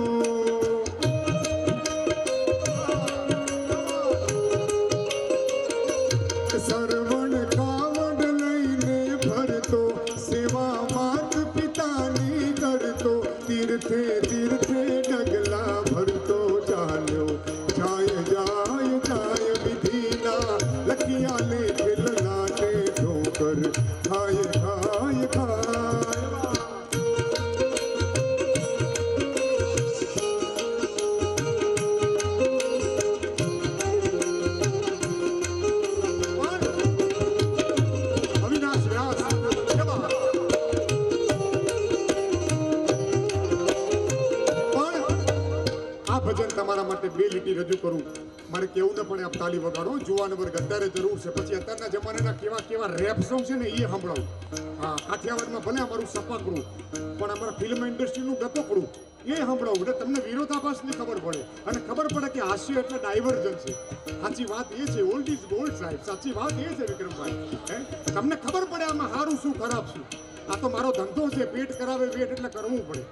સરવણ કાવડ લઈને ફરતો, સેવા માત પિતાની કરતો. તીર્થે તીર્થે ડગલા ભરતો ચાલ્યો, જાય જાય જાય. વિધિના લખિયા લેખે લલાટે ઠોકર ખાય ખાય ખાય. અવિનાશ વ્યાસ જવા. આ ભજન તમારા માટે બે લીટી રજૂ કરું. મારે કેવું ન પડે, આપ તાલી વગાડો. જુવાન વર્ગ અત્યારે જરૂર છે. પછી અત્યારના જમાનાના કેવા કેવા રેપ સોંગ છે ને એ સાંભળાવું. હા, કાઠિયાવાડમાં ભલે અમારું સપાકડું, પણ અમારા ફિલ્મ ઇન્ડસ્ટ્રીનું ગતોકડું એ સાંભળાવું. એટલે તમને વિરોધાભાસની ખબર પડે અને ખબર પડે કે હાસ્ય એટલે ડાયવર્જન છે. સાચી વાત એ છે, ઓલ્ડ ઇઝ ગોલ્ડ સાહેબ. સાચી વાત એ છે વિક્રમભાઈ. હે, તમને ખબર પડે આમાં સારું શું ખરાબ શું. આ તો મારો ધંધો છે, પેટ કરાવે વેટ એટલે કરવું પડે.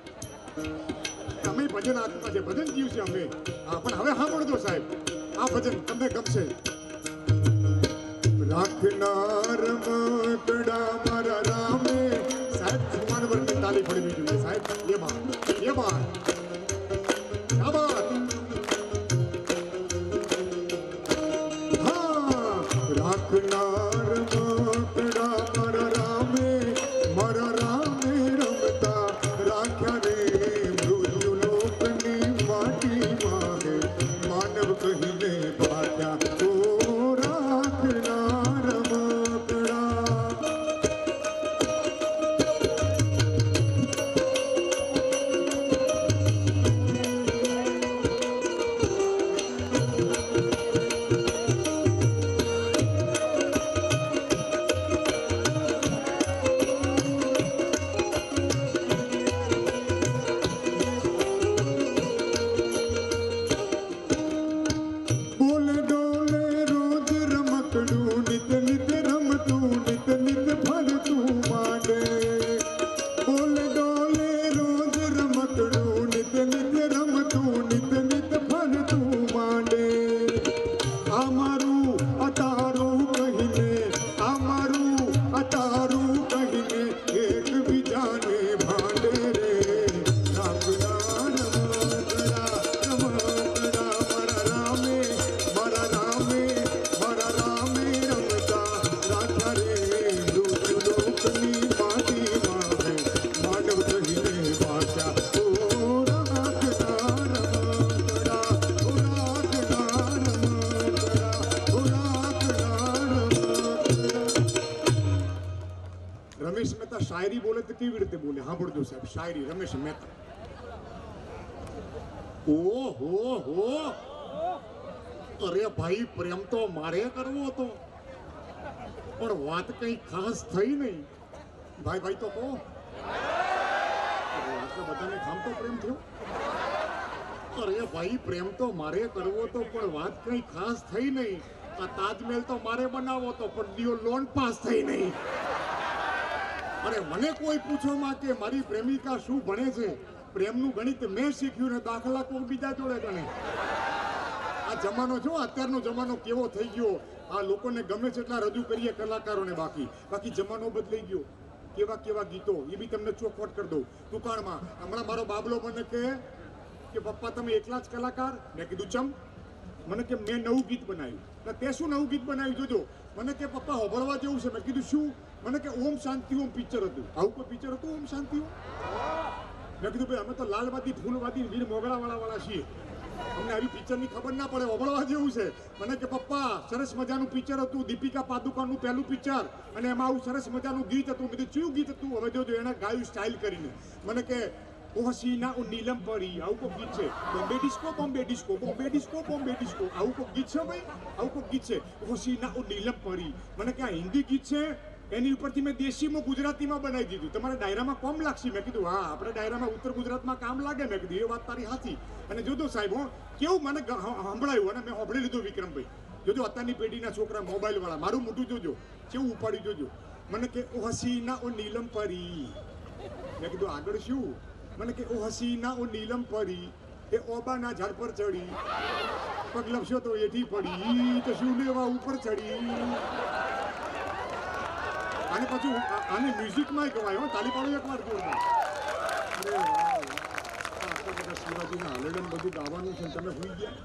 અમે ભજન આત્મા છે, ભજન જીવ છે અમે. હા, પણ હવે સાંભળજો સાહેબ, આ ભજન તમને ગમશે. રાખનાર મકડા મારા રામે. સાહેબ જુવાન વર્ગની તાલી પડવી જોઈએ સાહેબ. એ બાર હા. રાખનાર મકડા મારા રામે, મારા રામે રમતા રાખ્યા રે. મૃત્યુ લોકની માટીમાં માનવ કહીને ભાગ્યા. ઓ રાખનાર મકડા. શાયરી બોલે તો કેવી રીતે બોલે સાંભળજો સાહેબ શાયરી રમેશ મહેતા ઓ હો અરે ભાઈ પ્રેમ તો મારે કરવો હતો પણ વાત કઈ ખાસ થઈ નહીં ભાઈ તો કહો આટલા બધાને ખામ તો પ્રેમ થયો અરે ભાઈ પ્રેમ તો મારે કરવો તો પણ વાત કઈ ખાસ થઈ નહીં આ તાજમહેલ તો મારે બનાવવો તો પણ દિયો લોન પાસ થઈ નહીં અરે મને કોઈ પૂછોમાં કે મારી પ્રેમિકા શું ભણે છે પ્રેમનું ગણિત મેં શીખ્યું ને દાખલા કોઈ બીજા જોડે ગણે આ જમાનો જો અત્યારનો જમાનો કેવો થઈ ગયો આ લોકોને ગમે છે એટલા રજૂ કરીએ કલાકારોને બાકી જમાનો બદલાઈ ગયો કેવા ગીતો એ બી તમને ચોખવટ કરી દઉં દુકાળમાં હમણાં મારો બાબલો મને કે પપ્પા તમે એકલા જ કલાકાર મેં કીધું ચમ મને કે મેં નવું ગીત બનાવ્યું તે શું નવું ગીત બનાવ્યું જોજો મને કે પપ્પા હોભળવા જેવું છે મેં કીધું શું મને કે ઓમ શાંતિ ઓમ પિક્ચર હતું આવું કોઈ પિક્ચર હતું ઓમ શાંતિ ઓમ મેં કીધું ભાઈ અમે તો લાલવાદી ફૂલવાદી વીર મોગળાવાળા છીએ અમને આવી પિક્ચરની ખબર ના પડે હોભળવા જેવું છે મને કે પપ્પા સરસ મજાનું પિક્ચર હતું દીપિકા પાદુકોણનું પહેલું પિક્ચર અને એમાં આવું સરસ મજાનું ગીત હતું મેં કીધું ચયું ગીત હતું હવે જોજો એને ગાયું સ્ટાઇલ કરીને મને કે ઓ હસીના ઓ નીલમ પરી આવું કોઈ ગીત છે બોમ્બે ડિસ્કો આવું કોઈ ગીત છે ભાઈ આવું કોઈ ગીત છે ઓ હસીના ઓ નીલમ પરી મને કે આ હિન્દી ગીત છે એની ઉપરથી મેં દેશીમાં ગુજરાતીમાં બનાવી દીધું તમારે ડાયરામાં કોમ લાગશે મેં કીધું હા આપણે ડાયરામાં ઉત્તર ગુજરાતમાં કામ લાગે મેં કીધું એ વાત તારી સાચી અને જોજો સાહેબ કેવું મને સંભળાયું અને મેં સાંભળી લીધું વિક્રમભાઈ જોજો અત્યારની પેઢીના છોકરા મોબાઈલવાળા મારું મોઢું જોજો કેવું ઉપાડ્યું જોજો મને કે ઓ હસીના ઓ નીલમ પરી મેં કીધું આગળ શું મને કે ઓ હસીના ઓ નીલમ પરી એ ઓબાના ઝાડ પર ચડી પગ લપસ્યો તો એઠી પડી તો શું લેવા ઉપર ચડી અને પછી આને મ્યુઝિકમાં ગવાય તાલી પાડો એક વાર જોરદાર અરે વાહ આટલા બધા શિવાજીના હલેડન બધું ગાવાનું છે તમે ભૂલી ગયા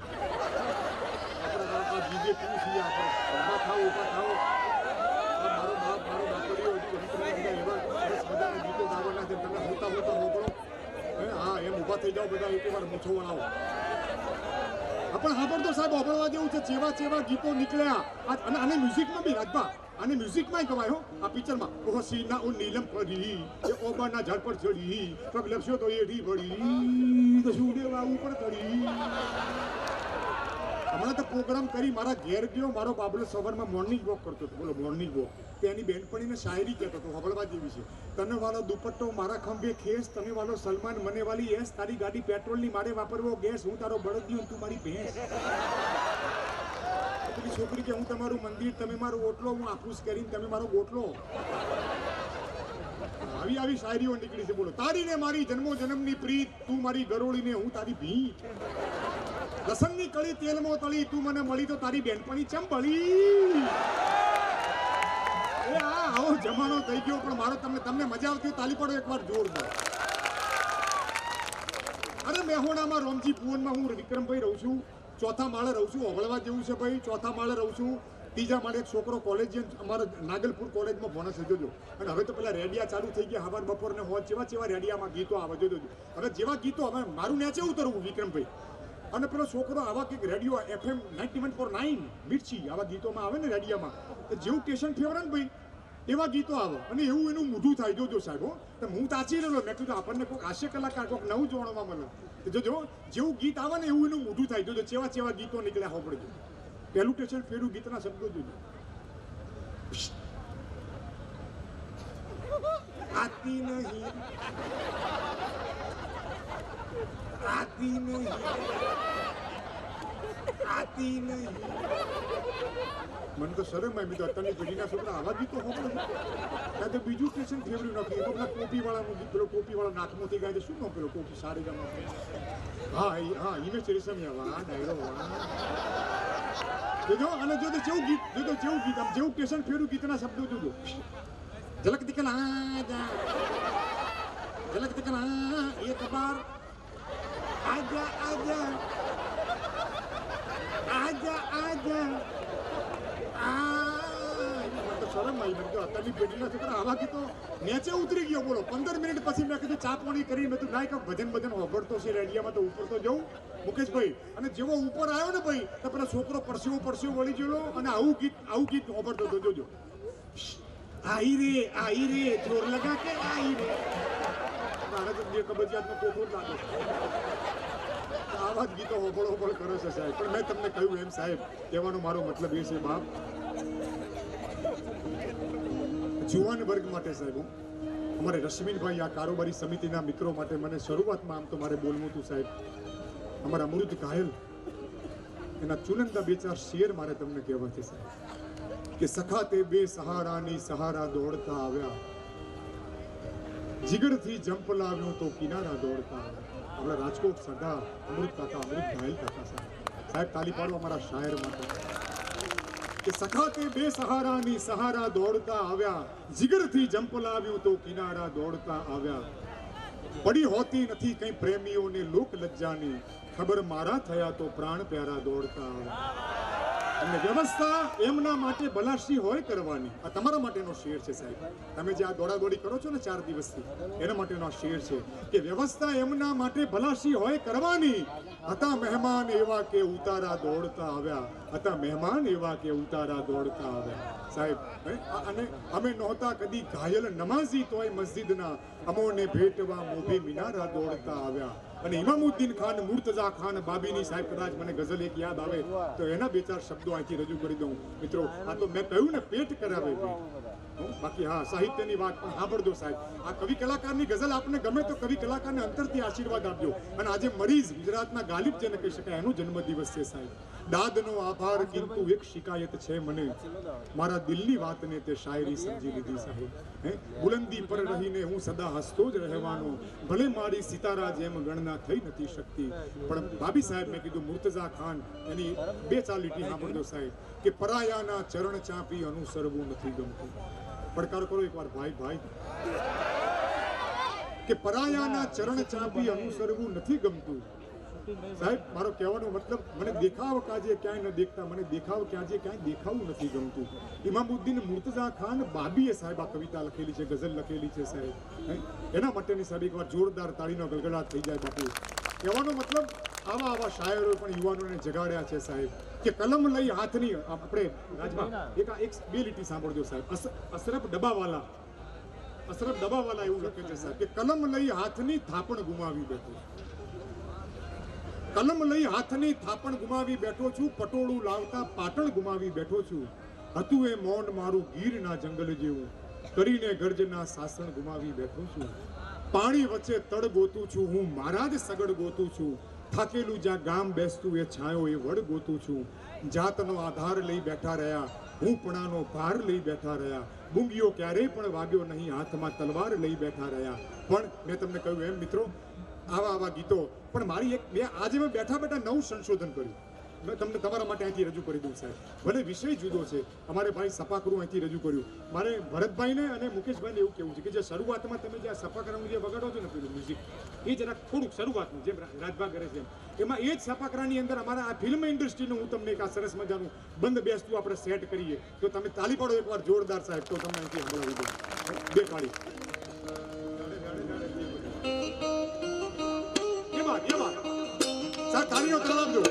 આપણે આ બીજે કેવું છીએ આપણે ઉભા થાવ મારો બાપડીઓ હજી બધા એવા સરસ મજાના ગીતો ગાવાના છે તમે હોતા રોકડો હા એમ ઊભા થઈ જાઓ બધા એક વાર મૂછો વળાવો પણ સાંભળતો સાહેબ સાંભળવા જેવું છે ચેવા ગીતો નીકળ્યા અને આને મ્યુઝિકમાં બી રાજભા અને મ્યુઝિકમાં ગવાય હો આ પિક્ચરમાં ઓ હસીના ઓ નીલમ પરી એ ઓબાના ઝાડ પર ચડી પગ લપસ્યો તો એડી પડી તો શું લેવા ઉપર ચડી હમણાં તો પ્રોગ્રામ કરી મારા ઘેર ગયો મારો બાબલો સવારમાં મોર્નિંગ વોક કરતો હતો બોલો મોર્નિંગ વોક તેની બેનપણીને શાયરી કહેતો હતો હબળવા જેવી છે તને વાળો દુપટ્ટો મારા ખંભે ખેસ તમે વાળો સલમાન મને વાલી એસ તારી ગાડી પેટ્રોલની મારે વાપરવો ગેસ હું તારો બળદિયો તું મારી ભેંસ પેલી છોકરી કે હું તમારું મંદિર તમે મારો ઓટલો હું આફૂસ કરીને તમે મારો ગોટલો આવી શાયરીઓ નીકળી છે બોલો તારી ને મારી જન્મો જન્મની પ્રીત તું મારી ગરોળીને હું તારી ભીંત લસણની કળી તેલમાં તળી તું મને મળી તો તારી બેનપણી ચમ બળી એ આવો જમાનો થઈ ગયો પણ મારો તમને મજા આવતી તાલી પાડો એકવાર જોરદાર અરે મેહોણામાં રોમજી ભુવનમાં હું વિક્રમભાઈ રહું છું ચોથા માળે રહું છું ઓગળવા જેવું છે ભાઈ ચોથા માળે રહું છું ત્રીજા માળે એક છોકરો કોલેજિયન અમારા નાગલપુર કોલેજમાં ભણે છે જોજો અને હવે તો પેલા રેડિયા ચાલુ થઈ ગયા હવાર બપોરને હોત જેવા રેડિયામાં ગીતો આવે જોજો હવે જેવા ગીતો હવે મારું નેચે ઉતરવું વિક્રમભાઈ અને પેલો છોકરો આવા કંઈક રેડિયો FM 91.9 મિર્ચી આવા ગીતોમાં આવે ને રેડિયામાં તો જેવું સ્ટેશન ફેવરે ને ભાઈ એવા ગીતો આવે અને એવું એનું મોઢું થાય જોજો સાહેબ તો હું તાચી રહ્યો મેં કીધું આપણને કોઈક હાસ્ય કલાકાર કોઈક નવું જોવા મળે જોજો જેવું ગીત આવે ને એવું એનું મોઢું થાય જોજો ચેવા ગીતો નીકળ્યા હો પડજો પહેલું સ્ટેશન ફેરું ગીતના શબ્દો જોજો આતી નહીં આતી નહીં આતી નહીં મને તો શરમ આવી તો અત્યારની પેઢીના છોકરા આવા ગીતો હોબળે ત્યાં તો બીજું સ્ટેશન ફેવર્યું નથી એમાં પેલા ટોપીવાળાનું ગીત પેલો ટોપીવાળા નાકમાંથી ગાય છે શું નો પેલો ટોપી સારી ગામાં હા હિમેશ રેશમિયા વાહ ડાયરો વાહ જોજો અને જોજો જેવું ગીત આમ જેવું સ્ટેશન ફેર્યું ગીતના શબ્દો જોજો ઝલક દિખલા એક બાર આજા આજા આજા આજા શરમ આવી મેં અત્યારની પેઢીના છોકરા આવા ગીતો નેચે ઉતરી ગયો બોલો 15 મિનિટ પછી મેં કીધું ચા પાણી કરી મેં તું ના કહું ભજન હોભળતો છે રેડિયામાં તો ઉપર તો જવું મુકેશભાઈ અને જેવો ઉપર આવ્યો ને ભાઈ તો પેલા છોકરો પરસ્યો વળી ગયેલો અને આવું ગીત હોભળતો હતો જોજો આઈ રે જોર લગા કે આઈ રે મારે તો જે કબજિયાતનો કોઠો જ લાગે આવા જ ગીતો હોબળ કરે છે સાહેબ. પણ મેં તમને કહ્યું એમ સાહેબ, કહેવાનો મારો મતલબ એ છે બાપ, જુવાન વર્ગ માટે સાહેબ, અમારે રશ્મિનભાઈ આ કારોબારી સમિતિના મિત્રો માટે મને શરૂઆતમાં આમ તો મારે બોલવું હતું સાહેબ, અમારા અમૃત ઘાયલ એના ચુનંદા બે ચાર શેર મારે તમને કહેવા છે સાહેબ, કે સખા તે બે સહારાની સહારા દોડતા આવ્યા, જીગરથી જંપ લાવ્યું તો કિનારા દોડતા આવ્યા. આપણા રાજકોટ સરદાર અમૃત કાકા, અમૃત ઘાયલ કાકા સાહેબ, તાલી પાડો અમારા શાયર માટે, કે સખા તે બે સહારાની સહારા દોડતા આવ્યા, જીગરથી જંપ લાવ્યું તો કિનારા દોડતા આવ્યા. પડી હોતી નથી કઈ પ્રેમીઓને લોક લજ્જાની, ખબર મારા થયા તો પ્રાણ પ્યારા દોડતા આવ્યા. અને વ્યવસ્થા એમના માટે ભલાશી હોય કરવાની. આ તમારા માટેનો શેર છે સાહેબ, તમે જે આ દોડાદોડી કરો છો ને 4 દિવસથી, એના માટેનો આ શેર છે કે વ્યવસ્થા એમના માટે ભલાશી હોય કરવાની. હતા મહેમાન એવા કે ઉતારા દોડતા આવ્યા, હતા મહેમાન એવા કે ઉતારા દોડતા આવ્યા સાહેબ. અને અમે નહોતા કદી ઘાયલ નમાઝી તોય મસ્જિદના, અમોને ભેટવા મોભી મિનારા દોડતા આવ્યા. અને ઇમામુદ્દીન ખાન, મુર્તઝા ખાન બાબીની સાહેબ, કદાચ મને ગઝલ એક યાદ આવે તો એના બે ચાર શબ્દો અહીંથી રજૂ કરી દઉં મિત્રો. આ તો મેં કહ્યું ને, પેટ કરાવે પેટ. બાકી હા, સાહિત્યની વાત પણ સાંભળજો સાહેબ. આ કવિ કલાકારની ગઝલ આપને ગમે તો કવિ કલાકારને અંતરથી આશીર્વાદ આપજો. અને આજે મરીઝ ગુજરાતના ગાલિબ જેને કહી શકાય, એનો જન્મદિવસ છે સાહેબ. દાદનો આભાર કિંતુ એક શિકાયત છે મને, મારા દિલની વાતને તે શાયરી સમજી લીધી સાહેબ. બુલંદી પર રહીને હું સદા હસતો જ રહેવાનો, ભલે મારી સિતારા જેમ ગણના થઈ નથી શકતી. પણ બાબી સાહેબ મેં કીધું, મુર્તઝા ખાન એની 2-4 લીટી સાંભળજો સાહેબ, કે પરાયાના ચરણ ચાંપી અનુસરવું નથી ગમતું. પડકાર કરો એકવાર ભાઈ, કે પરાયાના ચરણ ચાંપી અનુસરવું નથી ગમતું. સાહેબ મારો કહેવાનો મતલબ, મને દેખાવ કાજે ક્યાંય ન દેખતા, મને દેખાવ ક્યાંજે ક્યાંય દેખાવું નથી ગમતું. ઇમામુદ્દીન મુર્તઝા ખાન બાબીએ સાહેબ આ કવિતા લખેલી છે, ગઝલ લખેલી છે સાહેબ. એના માટેની સાહેબ એકવાર જોરદાર તાળીનો ગલગલાટ થઈ જાય બાપુ. કહેવાનો મતલબ, આવા શાયરો પણ યુવાનોને જગાડ્યા છે સાહેબ, કે કલમ લઈ હાથની, આપણે રાજમાં એક 2 લીટી સાંભળજો સાહેબ. અશરફ ડબ્બાવાલા એવું લખે છે સાહેબ, કે કલમ લઈ હાથની થાપણ ગુમાવી બેઠો, કલમ લઈ હાથની થાપણ ગુમાવી બેઠો છું, પટોળું લાવતા પાટણ ગુમાવી બેઠો છું. હતું એ મૌન મારું ગીરના જંગલ જેવું, કરીને ગર્જના શાસન ગુમાવી બેઠો છું. પાણી વચ્ચે તળ ગોતું છું હું, મારા જ સગડ ગોતું છું. થાકેલું જ્યાં ગામ બેસતું એ છાંયો એ વડ ગોતું છું. જાતનો આધાર લઈ બેઠા રહ્યા, હું પણાનો ભાર લઈ બેઠા રહ્યા. બુંગીઓ ક્યારેય પણ વાગ્યો નહીં, હાથમાં તલવાર લઈ બેઠા રહ્યા. પણ મેં તમને કહ્યું એમ મિત્રો, આવા ગીતો પણ મારી આજે મેં બેઠા નવું સંશોધન કર્યું, મેં તમને તમારા માટે અહીંથી રજૂ કરી દઉં સાહેબ. ભલે વિષય જુદો છે, અમારે ભાઈ સપાકરું અહીંથી રજૂ કર્યું. મારે ભરતભાઈને અને મુકેશભાઈને એવું કહેવું છે કે જે શરૂઆતમાં તમે જે આ સપાકરાનું જે વગાડો છો ને પેલું મ્યુઝિક, એ જરાક થોડુંક શરૂઆતનું જેમ રાજભા કરે છે એમાં, એ જ સપાકરાની અંદર અમારા આ ફિલ્મ ઇન્ડસ્ટ્રીનું હું તમને એક આ સરસ મજાનું બંધ બેસતું આપણે સેટ કરીએ, તો તમે તાલી પાડો એકવાર જોરદાર સાહેબ, તો તમને અહીંથી સંભળાવી દઉં. 2 તાળી. સાહેબ તાળીનો તાળ આપજો.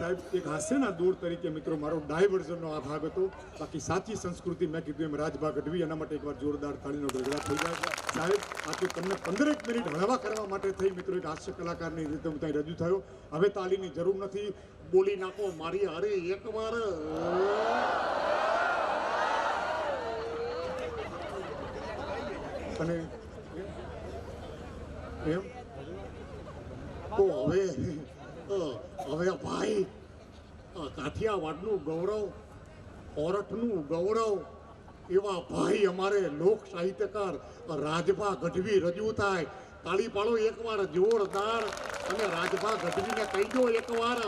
સાહેબ એક હાસ્યના દૂર તરીકે મિત્રો મારો ડાયવર્ઝનનો આ ભાગ હતો. બાકી સાચી સંસ્કૃતિ મેં કીધું એમ રાજભા ગઢવી, એના માટે એકવાર જોરદાર તાળીનો ગડગડાટ થઈ જાય. સાહેબ આ તો તમને 15 મિનિટ હળવા કરવા માટે થઈ મિત્રો એક હાસ્ય કલાકારની રીતે હું ત્યાં રજૂ થયો. હવે તાળીની જરૂર નથી, બોલી નાખો મારી હારે એકવાર. અને એમ તો હવે ભાઈ કાઠિયાવાડનું ગૌરવ, ઓરઠનું ગૌરવ એવા ભાઈ અમારે લોક સાહિત્યકાર રાજભા ગઢવી રજૂ થાય. તાળી પાડો એકવાર જોરદાર અને રાજભા ગઢવીને કહી દો એકવાર.